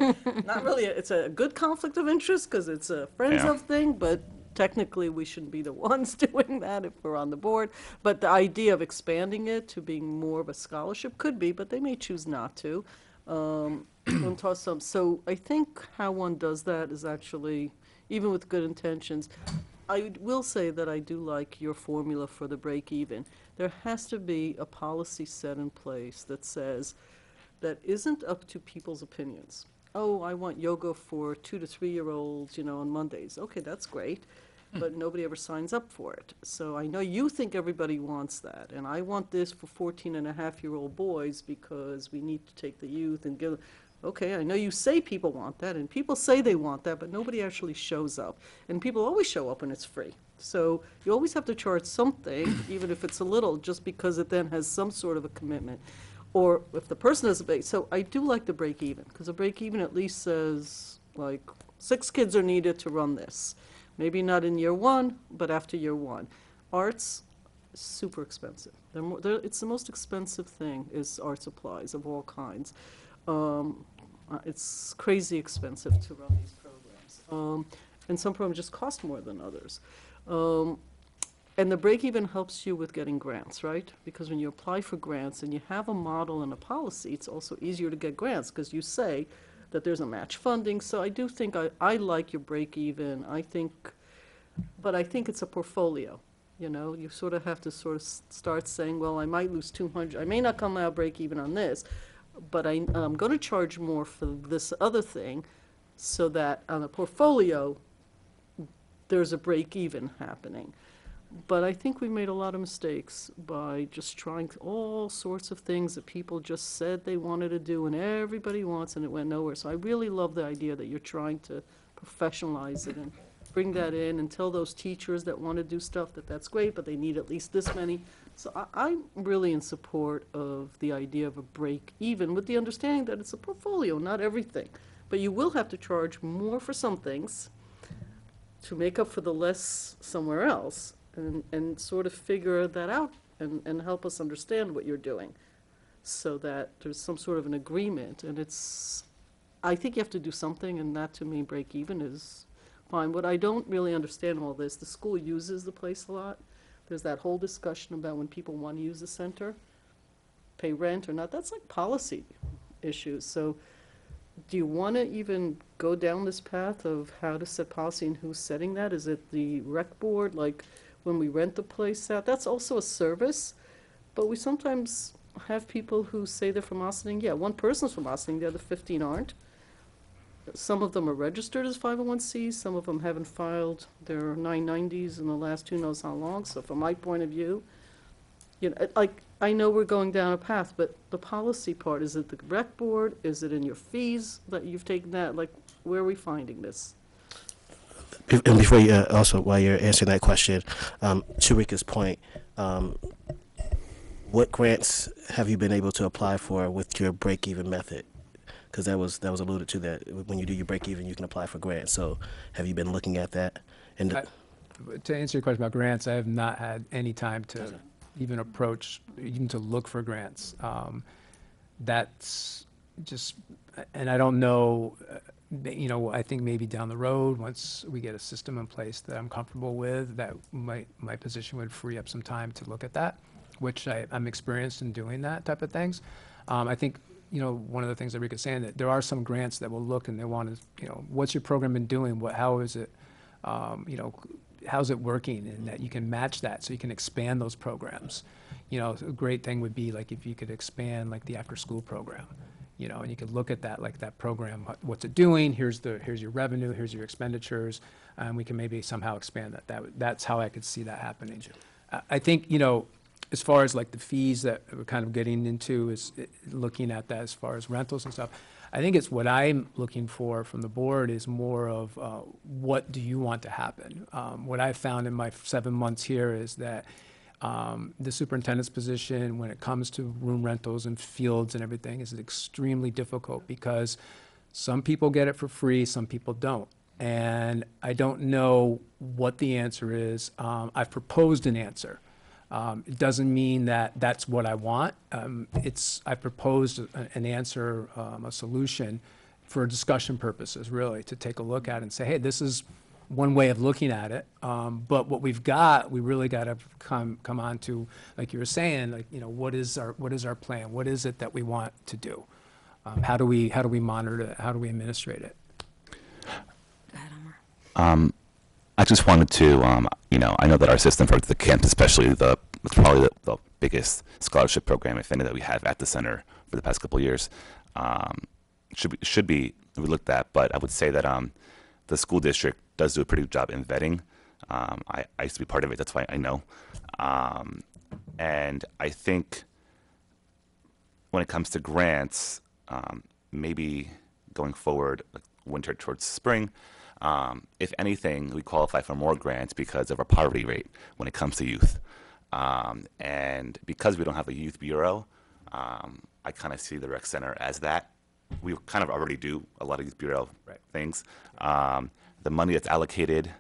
not really, it's a good conflict of interest because it's a Friends Yeah. of thing, but technically we shouldn't be the ones doing that if we're on the board. But the idea of expanding it to being more of a scholarship could be, but they may choose not to. So I think how one does that is actually, even with good intentions, I will say that I do like your formula for the break even. There has to be a policy set in place that says that isn't up to people's opinions. Oh, I want yoga for 2 to 3 year olds, on Mondays. Okay, that's great. but nobody ever signs up for it. So I know you think everybody wants that, and I want this for 14-and-a-half-year-old boys because we need to take the youth and give, okay, I know you say people want that, and people say they want that, but nobody actually shows up. And people always show up when it's free. So you always have to charge something, even if it's a little, just because it then has some sort of a commitment. Or if the person has a break, so I do like the break even, because a break even at least says, like, 6 kids are needed to run this. Maybe not in year 1, but after year 1. Arts, super expensive. It's the most expensive thing is art supplies of all kinds. It's crazy expensive to run these programs. And some programs just cost more than others. And the break even helps you with getting grants, right? Because when you apply for grants and you have a model and a policy, it's also easier to get grants because you say that there's a match funding. So I do think I like your break even. But I think it's a portfolio. You know, you sort of have to sort of start saying, well, I might lose 200. I may not come out break even on this, but I'm going to charge more for this other thing so that on a portfolio, there's a break even happening. But I think we made a lot of mistakes by just trying all sorts of things that people just said they wanted to do and everybody wants and it went nowhere. So I really love the idea that you're trying to professionalize it and bring that in and tell those teachers that want to do stuff that that's great, but they need at least this many. So I'm really in support of the idea of a break even with the understanding that it's a portfolio, not everything. But you will have to charge more for some things to make up for the less somewhere else. And sort of figure that out and help us understand what you're doing so that there's some sort of an agreement. And I think you have to do something, and that to me, break even is fine. What I don't really understand all this, the school uses the place a lot. There's that whole discussion about when people want to use the center, pay rent or not. That's like policy issues. So do you want to even go down this path of how to set policy and who's setting that? Is it the rec board, like when we rent the place out? That's also a service, but we sometimes have people who say they're from Ossining. Yeah, one person's from Ossining, the other 15 aren't. Some of them are registered as 501Cs, some of them haven't filed their 990s in the last who knows how long. So from my point of view, you know, like, I know we're going down a path, but the policy part, is it the rec board? Is it in your fees that you've taken that? Like, where are we finding this? And before you, also, while you're answering that question, to Rika's point, what grants have you been able to apply for with your break-even method? Because that was alluded to, that when you do your break-even, you can apply for grants. So have you been looking at that? And To answer your question about grants, I have not had any time to even approach, even to look for grants. That's just, and I don't know, you know, I think maybe down the road, once we get a system in place that I'm comfortable with, that my position would free up some time to look at that, which I'm experienced in doing that type of things. I think, you know, one of the things that Rika's saying, that there are some grants that will look and they want to, you know, what's your program been doing? How is it, you know, how's it working? And that you can match that so you can expand those programs. You know, a great thing would be like if you could expand like the after-school program, you know, and you could look at that, like that program, what's it doing? Here's your revenue, here's your expenditures, and we can maybe somehow expand that. That's how I could see that happening. I think, you know, as far as like the fees that we're kind of getting into, is looking at that as far as rentals and stuff. I think it's what I'm looking for from the board is more of what do you want to happen? What I've found in my 7 months here is that the superintendent's position when it comes to room rentals and fields and everything is extremely difficult because some people get it for free, some people don't. And I don't know what the answer is. I've proposed an answer. It doesn't mean that that's what I want. I proposed an answer, a solution for discussion purposes, really, to take a look at and say, hey, this is one way of looking at it. But what we've got, we really got to come on to, like you were saying, like, you know, what is our plan? What is it that we want to do? How do we monitor it? How do we administrate it? Go ahead, Omar. I just wanted to, you know, I know that our system for the camp, especially it's probably the biggest scholarship program, if any, that we have at the center for the past couple of years, should be looked at. But I would say that the school district does do a pretty good job in vetting I used to be part of it. That's why I know. And I think when it comes to grants, maybe going forward, like winter towards spring, if anything, we qualify for more grants because of our poverty rate when it comes to youth. And because we don't have a youth bureau, I kind of see the rec center as that. We kind of already do a lot of youth bureau things. The money that's allocated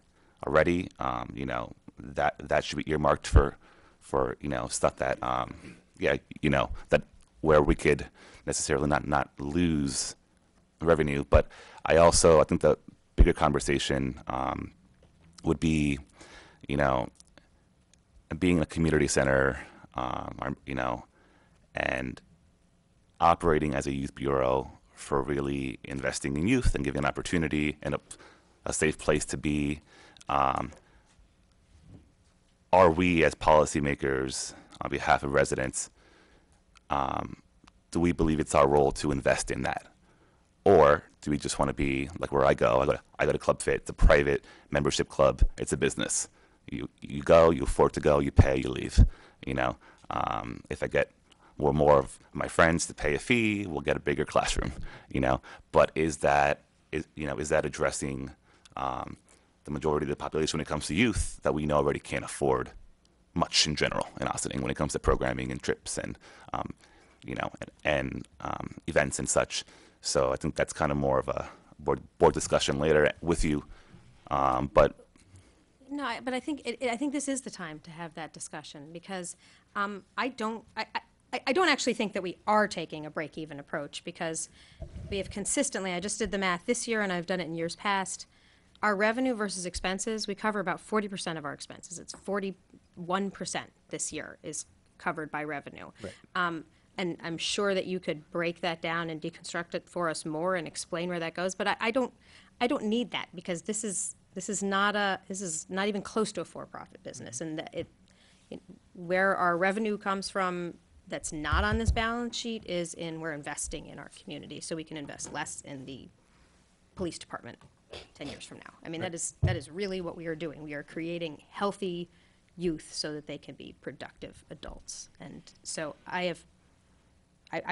already, that should be earmarked for stuff that that where we could necessarily not lose revenue. But I think the bigger conversation would be, being a community center, and operating as a youth bureau for really investing in youth and giving an opportunity and a safe place to be. Are we, as policymakers, on behalf of residents, do we believe it's our role to invest in that? Or do we just want to be like where I go? I go to Club Fit. It's a private membership club. It's a business. You go, you afford to go, you pay, you leave. If I get more of my friends to pay a fee, we'll get a bigger classroom. But is that addressing the majority of the population when it comes to youth that we know already can't afford much in general in Ossining when it comes to programming and trips and events and such. So I think that's kind of more of a board discussion later with you. But But I think I think this is the time to have that discussion because I don't actually think that we are taking a break-even approach because we have consistently, I just did the math this year and I've done it in years past, our revenue versus expenses, we cover about 40% of our expenses. It's 41% this year is covered by revenue. Right. And I'm sure that you could break that down and deconstruct it for us more and explain where that goes. But I don't need that because this is not even close to a for-profit business, and where our revenue comes from that's not on this balance sheet is we're investing in our community, so we can invest less in the police department 10 years from now. I mean, that is really what we are doing. We are creating healthy youth so that they can be productive adults. And so I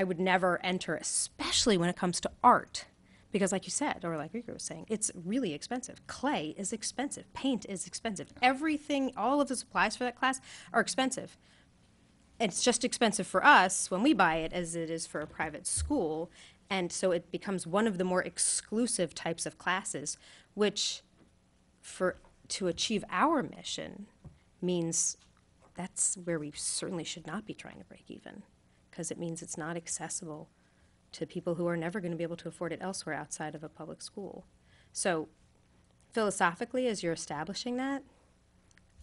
would never enter, especially when it comes to art, because like you said, or like Rika was saying, it's really expensive. Clay is expensive. Paint is expensive. Everything, all of the supplies for that class are expensive. It's just expensive for us when we buy it as it is for a private school. And so it becomes one of the more exclusive types of classes, which to achieve our mission means that's where we certainly should not be trying to break even, because it means it's not accessible to people who are never going to be able to afford it elsewhere outside of a public school. So philosophically, as you're establishing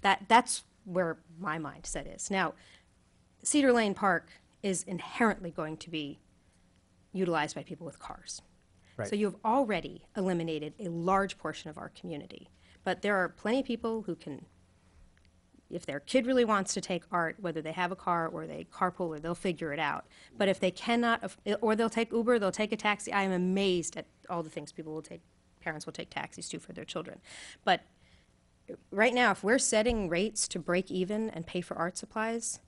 that's where my mindset is. Now, Cedar Lane Park is inherently going to be utilized by people with cars. Right. So you have already eliminated a large portion of our community. But there are plenty of people who can, if their kid really wants to take art, whether they have a car or they carpool or they'll figure it out. But if they cannot, or they'll take Uber, they'll take a taxi. I am amazed at all the things parents will take taxis to for their children. But right now, if we're setting rates to break even and pay for art supplies,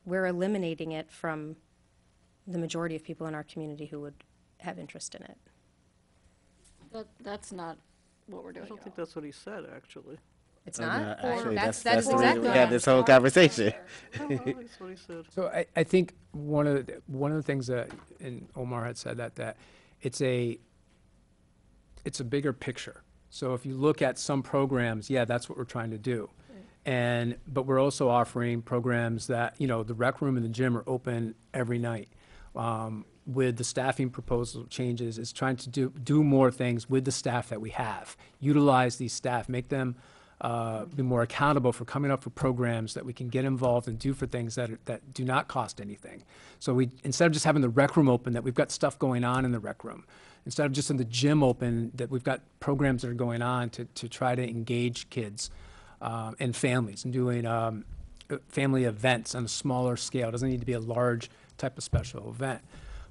we're eliminating it from the majority of people in our community who would have interest in it. That's not what we're doing I don't at think all. that's what he said, actually. It's No, not? actually, That's that's the reason exactly we what had I'm this whole saying. conversation. Oh, well, that's what he said. So I think one of the things that, and Omar had said that it's a bigger picture. So if you look at some programs, yeah, that's what we're trying to do. But we're also offering programs that, the rec room and the gym are open every night. With the staffing proposal changes, is trying to do more things with the staff that we have. Utilize these staff, make them be more accountable for coming up for programs that we can get involved and do for things that do not cost anything. So instead of just having the rec room open, that we've got stuff going on in the rec room. Instead of just in the gym open, that we've got programs that are going on to try to engage kids and families and doing family events on a smaller scale. It doesn't need to be a large type of special event.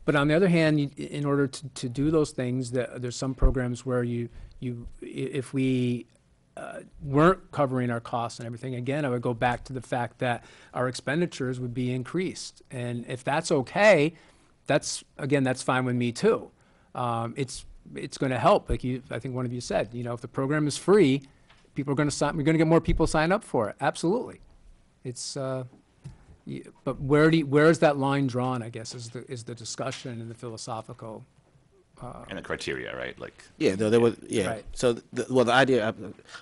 But on the other hand, in order to do those things, there's some programs where if we weren't covering our costs and everything, again, I would go back to the fact that our expenditures would be increased. And if that's okay, that's fine with me too. It's going to help, like I think one of you said, if the program is free, people are going to sign, we're going to get more people sign up for it. Absolutely. It's, but where is that line drawn, I guess, is the discussion and the philosophical. And the criteria, right? Like, Yeah, there was, yeah. Right. So, the idea,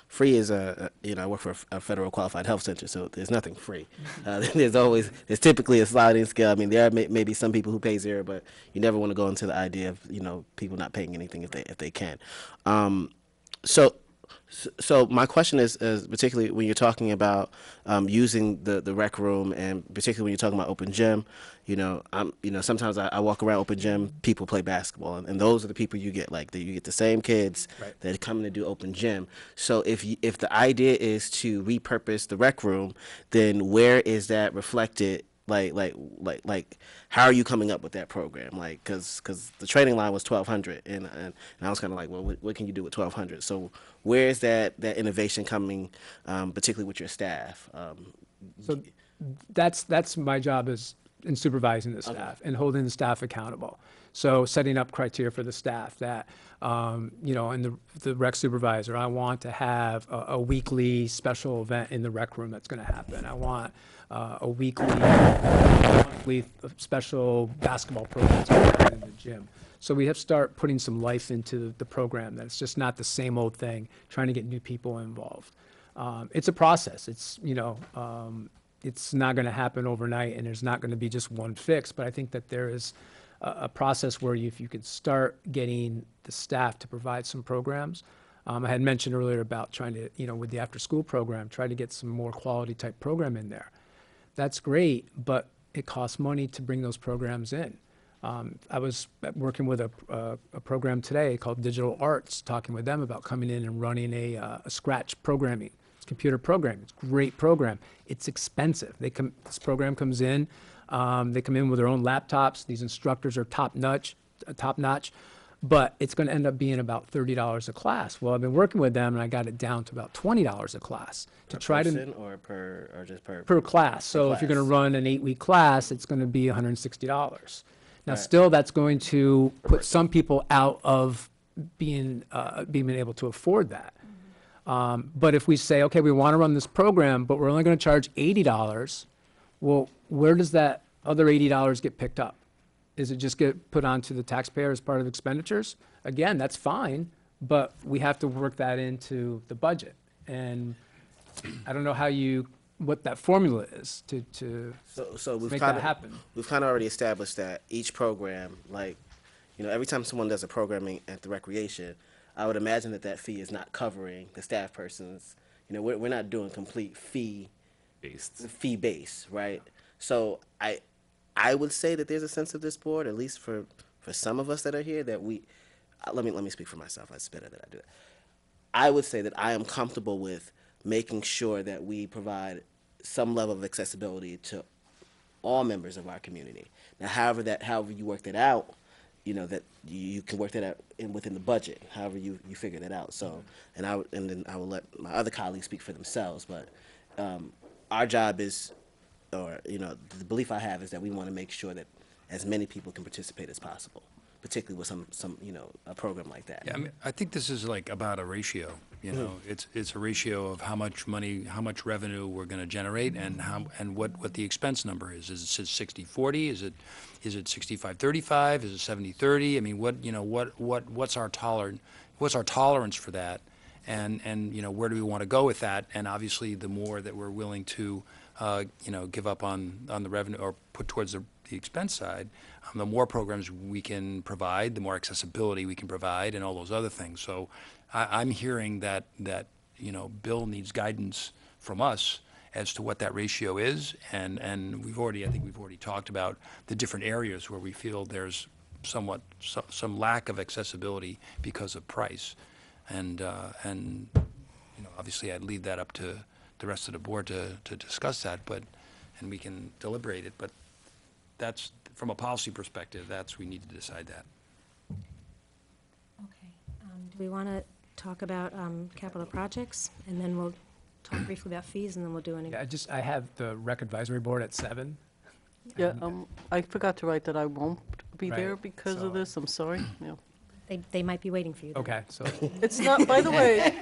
free is I work for a federal qualified health center, so there's nothing free. There's typically a sliding scale. I mean, there are maybe some people who pay zero, but you never want to go into the idea of, people not paying anything if they can. So my question is particularly when you're talking about using the rec room, and particularly when you're talking about open gym, sometimes I walk around open gym, people play basketball, and those are the people you get, you get the same kids Right. that come in to do open gym. So if the idea is to repurpose the rec room, then where is that reflected? Like, how are you coming up with that program? Because the training line was 1,200, and I was kind of like, well, what can you do with 1,200? So where is that innovation coming, particularly with your staff? So that's my job is in supervising the staff and holding the staff accountable. So setting up criteria for the staff that, and the rec supervisor, I want to have a weekly special event in the rec room that's going to happen. I want a monthly special basketball program that's going to happen in the gym. So we have to start putting some life into the program. That it's just not the same old thing, trying to get new people involved. It's a process. It's not going to happen overnight, and there's not going to be just one fix. But I think that there is a process where if you could start getting the staff to provide some programs. I had mentioned earlier about trying to, with the after-school program, try to get some more quality type program in there. That's great, but it costs money to bring those programs in. I was working with a program today called Digital Arts, talking with them about coming in and running a Scratch programming. It's computer programming. It's a great program. It's expensive. This program comes in. They come in with their own laptops. These instructors are top notch, but it's going to end up being about $30 a class. Well, I've been working with them, and I got it down to about $20 a class to try person to or just per class. So if you're going to class. run an 8-week class, it's going to be $160. Now, Right. still, that's going to put some people out of being able to afford that. But if we say, okay, we want to run this program, but we're only going to charge $80, well, where does that other $80 get picked up? Is it just get put onto the taxpayer as part of expenditures? Again, that's fine, but we have to work that into the budget. And I don't know what that formula is to So we've make kind that of happen. We've kind of already established that each program, every time someone does a programming at the recreation, I would imagine that fee is not covering the staff person's. We're not doing complete fee base, right? So I would say that there's a sense of this board, at least for some of us that are here, that we. Let me speak for myself. It's better that I do it. I would say that I am comfortable with making sure that we provide some level of accessibility to all members of our community. Now, however you work that out, that you can work that out within the budget. However you figure that out. So, and then I will let my other colleagues speak for themselves. But our job is, the belief I have is that we want to make sure that as many people can participate as possible, particularly with some a program like that. Yeah, I mean, I think this is like about a ratio, It's a ratio of how much money, how much revenue we're going to generate and what the expense number is. Is it 60/40? Is it 65/35? Is it 70/30? I mean, what's our tolerance for that? And where do we want to go with that? And obviously, the more that we're willing to, give up on the revenue or put towards the expense side, the more programs we can provide, the more accessibility we can provide, and all those other things. So I'm hearing that Bill needs guidance from us as to what that ratio is, and I think we've already talked about the different areas where we feel there's some lack of accessibility because of price, and obviously I'd leave that up to the rest of the board to discuss that, and we can deliberate it, but that's, from a policy perspective, we need to decide that. Okay. Do we want to talk about capital projects, and then we'll talk briefly about fees, and then we'll do any. Yeah, I have the rec advisory board at 7. Yeah, I forgot to write that I won't be Right, there because of so- this, I'm sorry. Yeah. They might be waiting for you. then. Okay, so, It's not, by the way,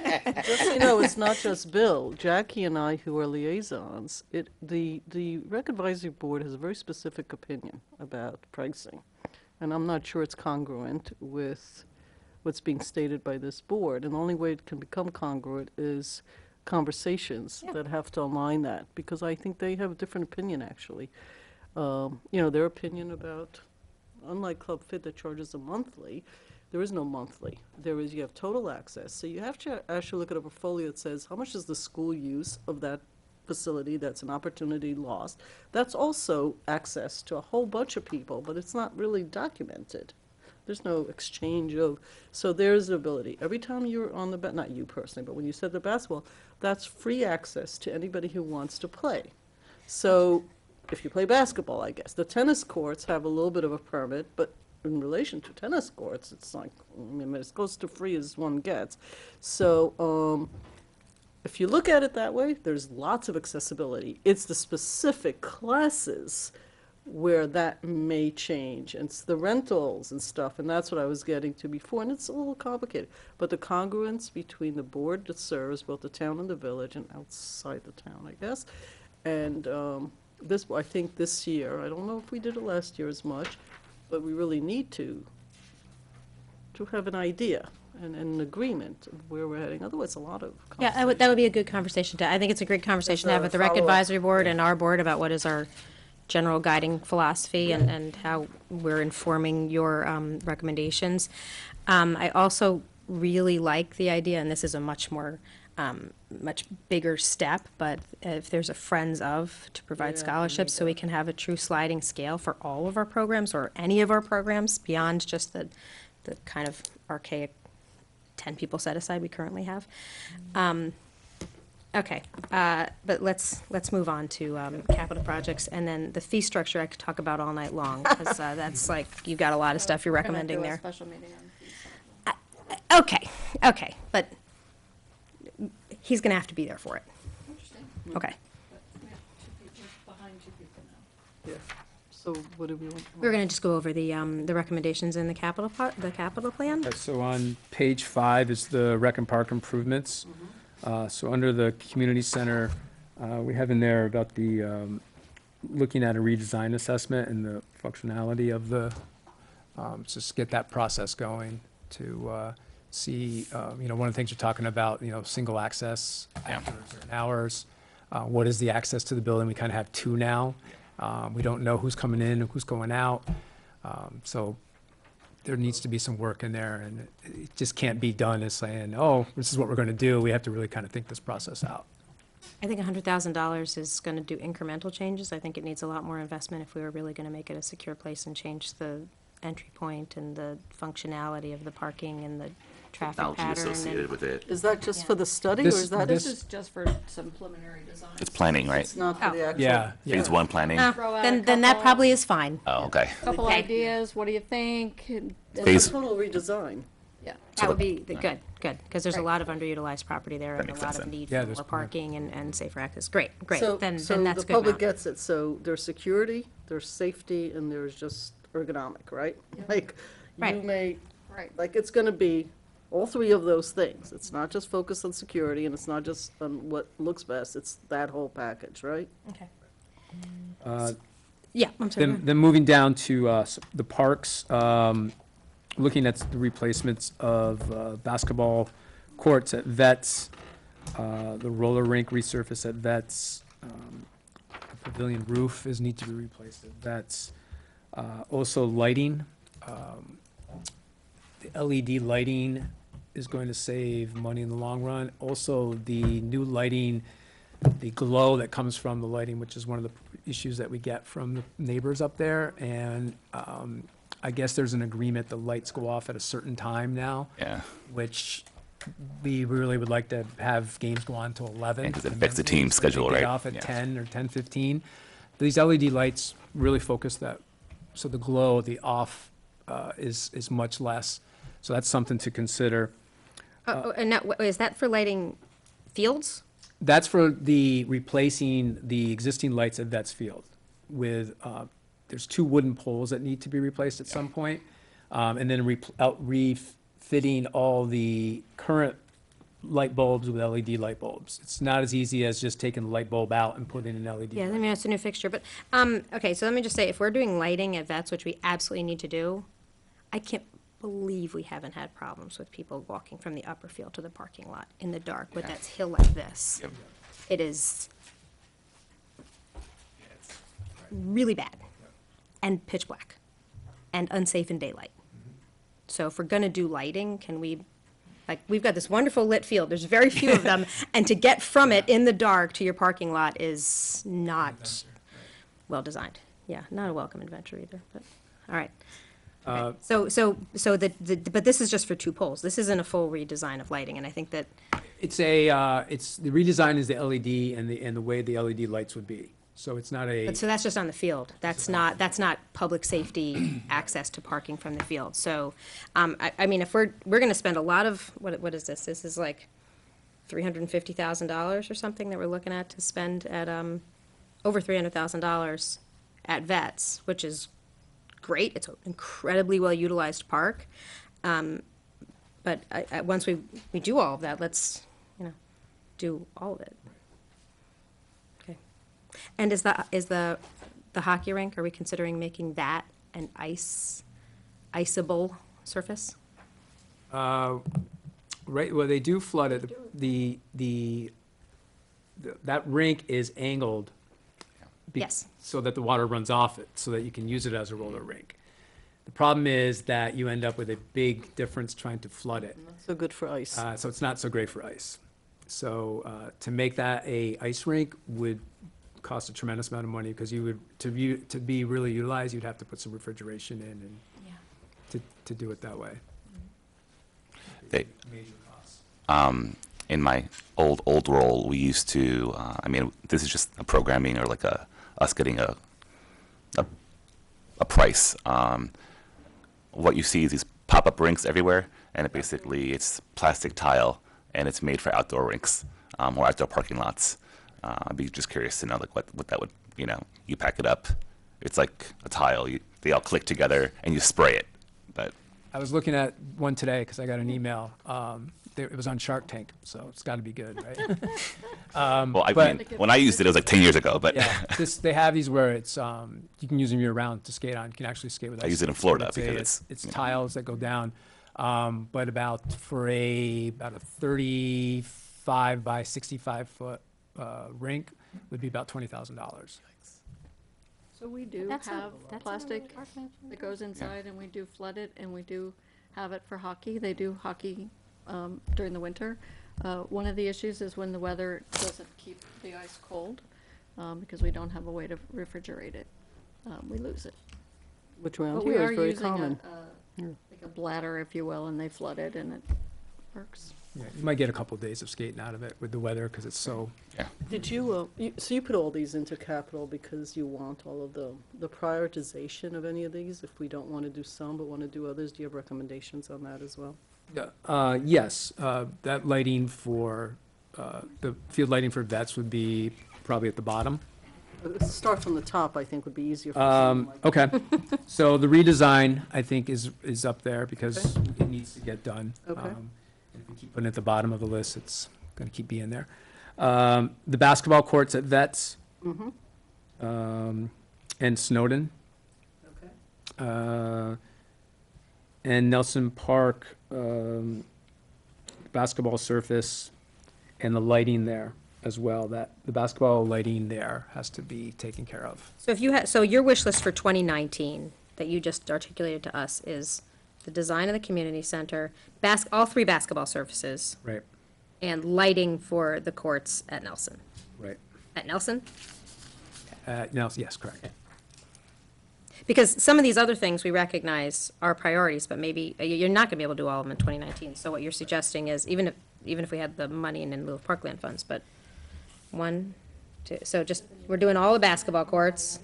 just so you know, it's not just Bill. Jackie and I, who are liaisons, the Rec Advisory Board has a very specific opinion about pricing. And I'm not sure it's congruent with what's being stated by this board. And the only way it can become congruent is conversations Yeah. that have to align that, because I think they have a different opinion, actually. Their opinion about, unlike Club Fit that charges a monthly, there is no monthly. You have total access. So you have to actually look at a portfolio that says, how much is the school use of that facility that's an opportunity lost? That's also access to a whole bunch of people, but it's not really documented. There's no exchange of, so there's the ability. Every time you're on the, not you personally, but when you said the basketball, that's free access to anybody who wants to play. So if you play basketball, I guess. The tennis courts have a little bit of a permit, but in relation to tennis courts, it's like, as close to free as one gets. So, if you look at it that way, there's lots of accessibility. It's the specific classes where that may change. And it's the rentals and stuff, and that's what I was getting to before, and it's a little complicated. But the congruence between the board that serves both the town and the village and outside the town, I guess. And I think this year, I don't know if we did it last year as much, but we really need to have an idea and an agreement of where we're heading. Otherwise, a lot of Yeah, that would be a good conversation I think it's a great conversation to have with the Rec follow-up. Advisory Board and our board about what is our general guiding philosophy and how we're informing your recommendations. I also really like the idea, and this is a much bigger step, but if there's a Friends of to provide Yeah, we scholarships, need so we can have a true sliding scale for all of our programs or any of our programs beyond just the kind of archaic 10 people set aside we currently have. Okay, but let's move on to capital projects, and then the fee structure I could talk about all night long, because that's like, you've got a lot of stuff you're recommending there. Special meeting on fees. Okay, but he's gonna have to be there for it. Okay, Behind two people now. Yeah. So what do we want? we're gonna just go over the recommendations in the capital plan. so on page 5 is the rec and park improvements. So under the community center, we have in there about the, looking at a redesign assessment and the functionality of the, just get that process going to see, one of the things you're talking about, single access after certain hours. What is the access to the building? We kind of have 2 now. We don't know who's coming in and who's going out. So there needs to be some work in there, and it just can't be done as saying, oh, this is what we're going to do. We have to really kind of think this process out. I think $100,000 is gonna do incremental changes. I think it needs a lot more investment if we were really gonna make it a secure place and change the entry point and the functionality of the parking and the traffic Technology pattern. associated with it. Is that just Yeah. for the study, or This- is that? This This- is just for some preliminary design. It's planning, right? It's not for the Oh. actual. Yeah. Phase 1 planning. Throw out a Then that couple- probably is fine. Oh, okay. Couple Okay. ideas, what do you think? It's Phase- a total redesign. Yeah. That would be good, because there's a lot of underutilized property there and a makes lot sense of then. need Yeah, for there's more plenty. parking and safer access. Great, So- then so that's the good public enough. gets it, so there's security, there's safety, and there's just ergonomic, right? Like, you Right. may, Right. like, it's gonna be all 3 of those things. It's not just focused on security, and it's not just on what looks best, it's that whole package, right? Okay. Uh, Yeah, I'm sorry. Then moving down to the parks, looking at the replacements of basketball courts at Vets, the roller rink resurface at Vets, the pavilion roof needs to be replaced at Vets. Also lighting, the LED lighting is going to save money in the long run. Also, the new lighting, the glow that comes from the lighting, which is one of the issues that we get from the neighbors up there. And I guess there's an agreement, the lights go off at a certain time now, Yeah. which we really would like to have games go on till 11. Yeah, 'cause it and affects then the team games, like, schedule, they get right? off at Yeah. 10 or 10:15. These LED lights really focus that, so the glow, the off is much less. So that's something to consider. And now, is that for lighting fields? That's for replacing the existing lights at Vets Field with, there's 2 wooden poles that need to be replaced at some point. And then refitting all the current light bulbs with LED light bulbs. It's not as easy as just taking the light bulb out and putting an LED. Yeah, I light. mean, it's a new fixture, but, okay, so let me just say, if we're doing lighting at Vets, which we absolutely need to do, I can't believe we haven't had problems with people walking from the upper field to the parking lot in the dark with that hill like this. Yep. It is really bad and pitch black and unsafe in daylight. So if we're gonna do lighting, can we, like, we've got this wonderful lit field, there's very few of them, and to get from it in the dark to your parking lot is not well-designed. Yeah, not a welcome adventure either, but, all right. Okay. So but this is just for 2 poles. This isn't a full redesign of lighting, and I think that, It's the redesign is the LED and the way the LED lights would be. So it's not a, but so that's just on the field. That's not public safety access to parking from the field. So, I mean, if we're gonna spend a lot of, what is this? This is like $350,000 or something that we're looking at to spend at, over $300,000 at Vets, which is great. It's an incredibly well-utilized park. But once we do all of that, let's, do all of it. Okay. And is the hockey rink, are we considering making that an iceable surface? right, well, they do flood it. That rink is angled. Yes. So that the water runs off it, so that you can use it as a roller rink. The problem is that you end up with a big difference trying to flood it. Not so good for ice. So it's not so great for ice. So to make that a ice rink would cost a tremendous amount of money, because you would, to be really utilized, you'd have to put some refrigeration in and to do it that way. They, Major costs. in my old role, we used to, I mean, this is just a programming or like us getting a price. What you see is these pop-up rinks everywhere, and it's plastic tile, and it's made for outdoor rinks or outdoor parking lots. I'd be just curious to know like what that would, you pack it up, it's like a tile, they all click together, and you spray it. But I was looking at one today because I got an email. It was on Shark Tank, so it's got to be good, right? well, I but- mean, when I used it, it was like 10 years ago. But Yeah, they have these where it's, you can use them year-round to skate on. You can actually skate with ice. I use it in skates, Florida but because it's tiles that go down. But about a 35 by 65 foot rink would be about $20,000. So we do That's have that's plastic that goes inside, and we do flood it, and we do have it for hockey. They do hockey during the winter. One of the issues is when the weather doesn't keep the ice cold, because we don't have a way to refrigerate it. We lose it. Which around But we here are is very using common. like a bladder, if you will, and they flood it, and it works. Yeah, you might get a couple of days of skating out of it with the weather because it's so. Did you, so you put all these into capital because you want all of the prioritization of any of these? If we don't want to do some but want to do others, do you have recommendations on that as well? Yes, that lighting for, the field lighting for Vets would be probably at the bottom. Start from the top, I think, would be easier for someone like. Okay, so the redesign, I think, is up there because it needs to get done. Okay. If we keep putting it at the bottom of the list, it's gonna keep being there. The basketball courts at Vets, and Snowden, Okay. and Nelson Park, basketball surface, and the lighting there as well. That the basketball lighting there has to be taken care of. So if you had, so your wish list for 2019 that you just articulated to us is the design of the community center, all 3 basketball surfaces, Right, and lighting for the courts at Nelson. right. At Nelson? Yes, correct. Because some of these other things we recognize are priorities, but maybe you're not gonna be able to do all of them in 2019. So what you're suggesting is, even if we had the money in lieu of parkland funds, but 1, 2, so just, we're doing all the basketball courts,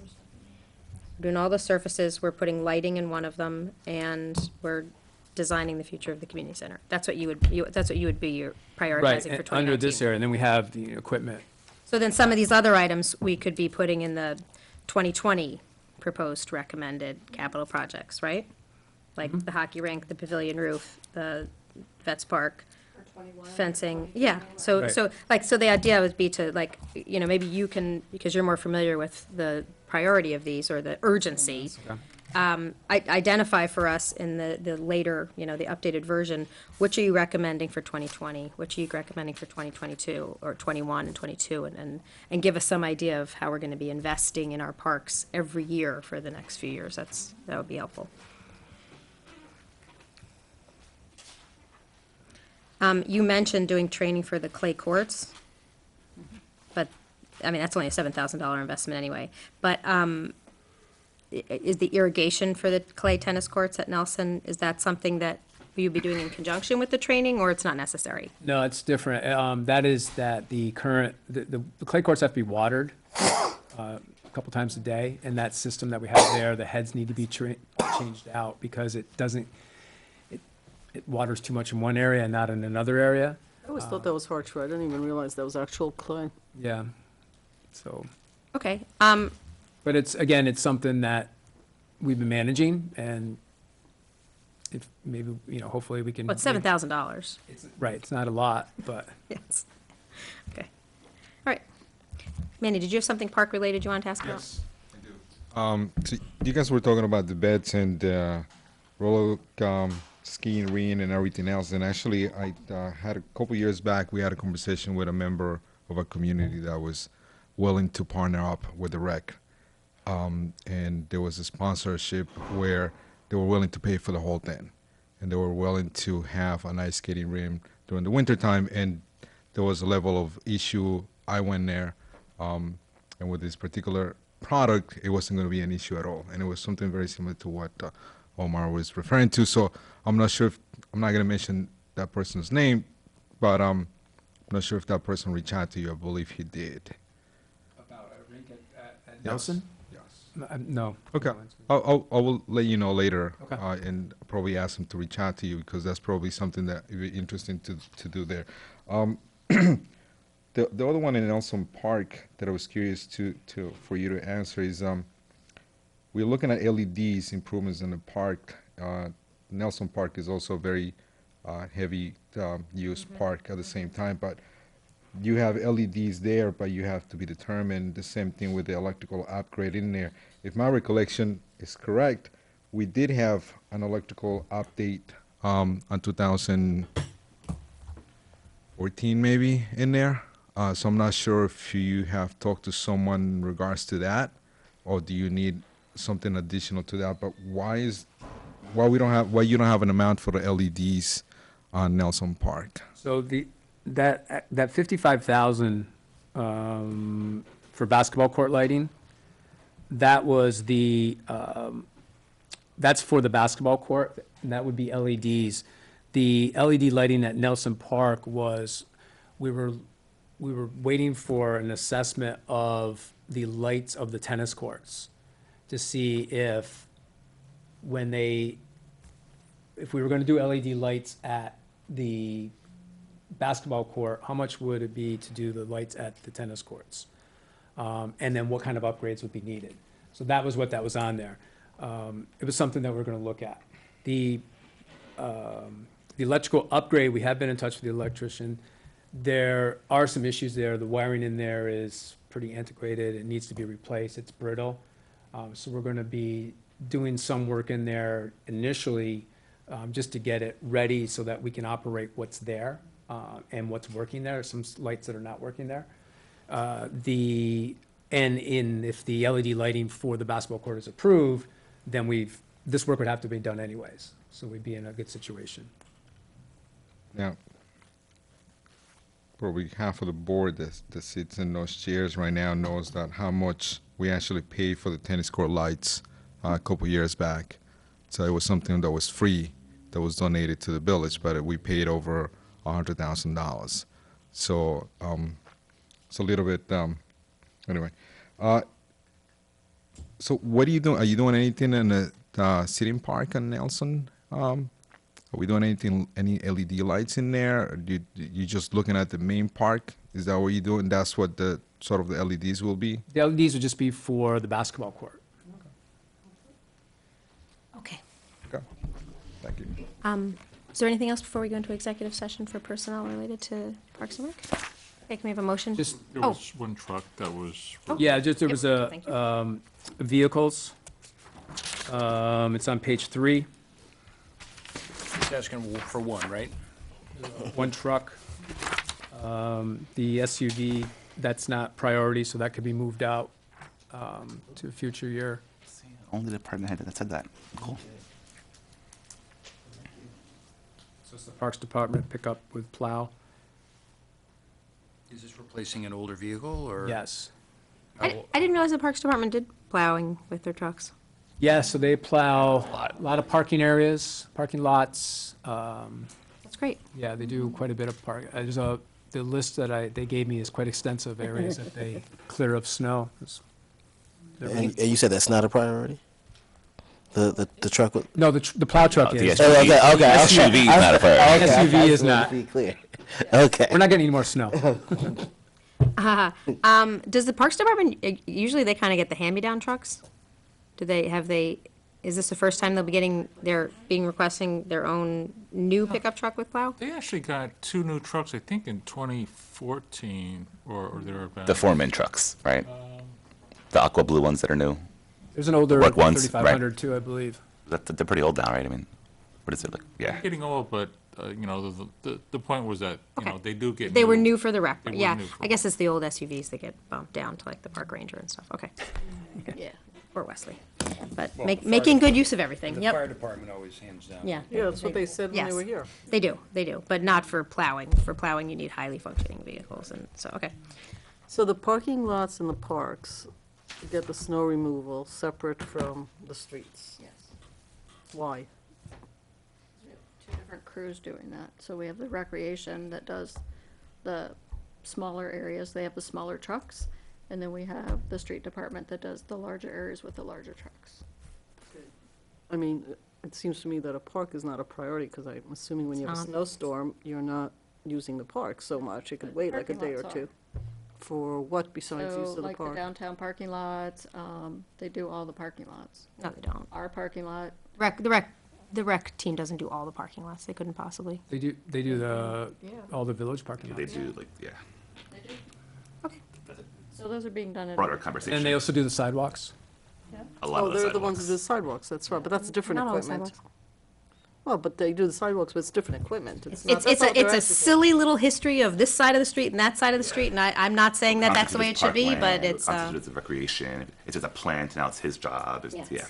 doing all the surfaces, we're putting lighting in one of them, and we're designing the future of the community center. That's what that's what you would be your Right, prioritizing for 2019. under this area, and then we have the equipment. So then some of these other items, we could be putting in the 2020 proposed recommended capital projects, right? Like the hockey rink, the pavilion roof, the vets park, fencing, yeah. So, Right. so the idea would be to, like, maybe you can, because you're more familiar with the priority of these or the urgency, identify for us in the later, the updated version, which are you recommending for 2020? Which are you recommending for 2022 or 21 and 22? And give us some idea of how we're going to be investing in our parks every year for the next few years. That would be helpful. You mentioned doing training for the clay courts, but, I mean, that's only a $7,000 investment anyway. But is the irrigation for the clay tennis courts at Nelson, is that something that you'd be doing in conjunction with the training, or it's not necessary? No, it's different. That is that the current, the clay courts have to be watered a couple times a day, and that system that we have there, the heads need to be changed out because it doesn't, it waters too much in one area and not in another area. I always thought that was harsh. I didn't even realize that was actual clay. Yeah, so, Okay, but it's, again, it's something that we've been managing, and if maybe, hopefully we can. well, it's $7,000. Right, it's not a lot, but. Yes. Okay. All right. Manny, did you have something park-related you wanted to ask about? So you guys were talking about the beds and roller skiing ring and everything else. And actually, I had a couple years back, we had a conversation with a member of a community that was willing to partner up with the rec. And there was a sponsorship where they were willing to pay for the whole thing. And they were willing to have an ice skating ring during the wintertime. And there was a level of issue. I went there, and with this particular product, it wasn't going to be an issue at all. And it was something very similar to what Omar was referring to. So I'm not sure if, I'm not going to mention that person's name, but I'm not sure if that person reached out to you. I believe he did. About a rink at Nelson? Yes. No. Okay. I will let you know later, Okay. and probably ask him to reach out to you because that's probably something that would be interesting to do there. The other one in Nelson Park that I was curious for you to answer is we're looking at LEDs improvements in the park. Nelson Park is also a very heavy use park at the same time, but you have LEDs there, but you have to be determined. The same thing with the electrical upgrade in there. If my recollection is correct, we did have an electrical update on 2014 maybe in there. So I'm not sure if you have talked to someone in regards to that, or do you need something additional to that? But why you don't have an amount for the LEDs on Nelson Park? So that 55,000 for basketball court lighting, that was that's for the basketball court, and that would be LEDs. The LED lighting at Nelson Park was, we were waiting for an assessment of the lights of the tennis courts to see if we were going to do LED lights at the basketball court, how much would it be to do the lights at the tennis courts? And then what kind of upgrades would be needed? So that was what that was on there. It was something that we're going to look at. The electrical upgrade, we have been in touch with the electrician. There are some issues there. The wiring in there is pretty antiquated. It needs to be replaced. It's brittle. So we're going to be doing some work in there initially just to get it ready so that we can operate what's there and what's working there. Some lights that are not working there. If the LED lighting for the basketball court is approved, then this work would have to be done anyways. So we'd be in a good situation. Now, probably half of the board that sits in those chairs right now knows that how much we actually paid for the tennis court lights a couple years back. So it was something that was free, that was donated to the village, but we paid over $100,000. So it's a little bit, anyway. So what are you doing? Are you doing anything in the sitting park on Nelson Are we doing any LED lights in there? Or you just looking at the main park? Is that what you're doing? That's what the sort of the LEDs will be? The LEDs would just be for the basketball court. Okay. Okay. Thank you. Is there anything else before we go into executive session for personnel related to Parks and Rec? Okay, can we have a motion? Just, There Oh. was one truck that was, yeah, just, there was Yep, thank you. vehicles. It's on page 3, He's asking for one, right? one truck. The SUV, that's not priority, so that could be moved out to a future year. Only the department head that said that. Cool. So it's the Parks Department pickup with plow. Is this replacing an older vehicle, or? Yes. I didn't realize the Parks Department did plowing with their trucks. Yeah, so they plow a lot of parking areas, parking lots. That's great. Yeah, they do quite a bit of the list that they gave me is quite extensive areas that they clear of snow. And you said that's not a priority? The truck with? No, the plow truck The is. SUV. Okay. SUV is not a priority. SUV is I not. just wanted to be clear. Okay. We're not getting any more snow. Does the Parks Department, usually they kind of get the hand-me-down trucks? Is this the first time they'll be being requesting their own new pickup truck with plow? they actually got 2 new trucks, I think in 2014 or thereabouts. The foreman trucks, right? The aqua blue ones that are new. There's an older Work once, 3500 too, I believe. They're pretty old now, right? I mean, what is it like? Yeah. Getting old, but, you know, the point was that, you know, Okay. they do get They were new for the rec, They were yeah. new for I guess it's the old SUVs that get bumped down to like the Park Ranger and stuff, okay. Yeah. Or Wesley. But Well, the fire- making good use of everything, The yep. fire department always hands down. Yeah. Yeah, that's what they said when they Yes. were here. They do, but not for plowing. For plowing, you need highly functioning vehicles, and so, okay. So the parking lots in the parks get the snow removal separate from the streets. Yes. Why? Two different crews doing that. So we have the recreation that does the smaller areas, they have the smaller trucks. And then we have the street department that does the larger areas with the larger trucks. I mean, it seems to me that a park is not a priority, because I'm assuming when you have a It's not. snowstorm, you're not using the park so much. It could wait like a Parking day or lots two. For what besides use So of the like the park? downtown parking lots, they do all the parking lots. No, they don't. Our parking lot, The rec team doesn't do all the parking lots. They couldn't possibly. They do all the village parking They lots. do, like, yeah. so those are being done in. Broader conversation. And they also do the sidewalks. A lot Oh, of the they're the ones who do sidewalks. sidewalks, that's right, but that's different Not all the equipment. sidewalks. Well, but they do the sidewalks, but it's different equipment. It's, not- it's that's not what they're a asking for. silly little history of this side of the street and that side of the street, and I'm not saying that that's the way it should be, but it's, Constitutes of recreation. It's just a plant, now it's his job. It's, yeah.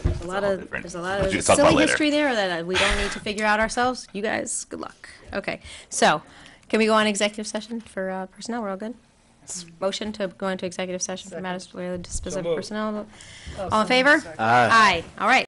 there's a lot all of, different. there's a lot But of you can talk about silly later. history there that we don't need to figure out ourselves. You guys, good luck. Okay, so, can we go on executive session for personnel? We're all good? Motion to go into executive session for matters related to specific personnel. All in favor? Aye. All right.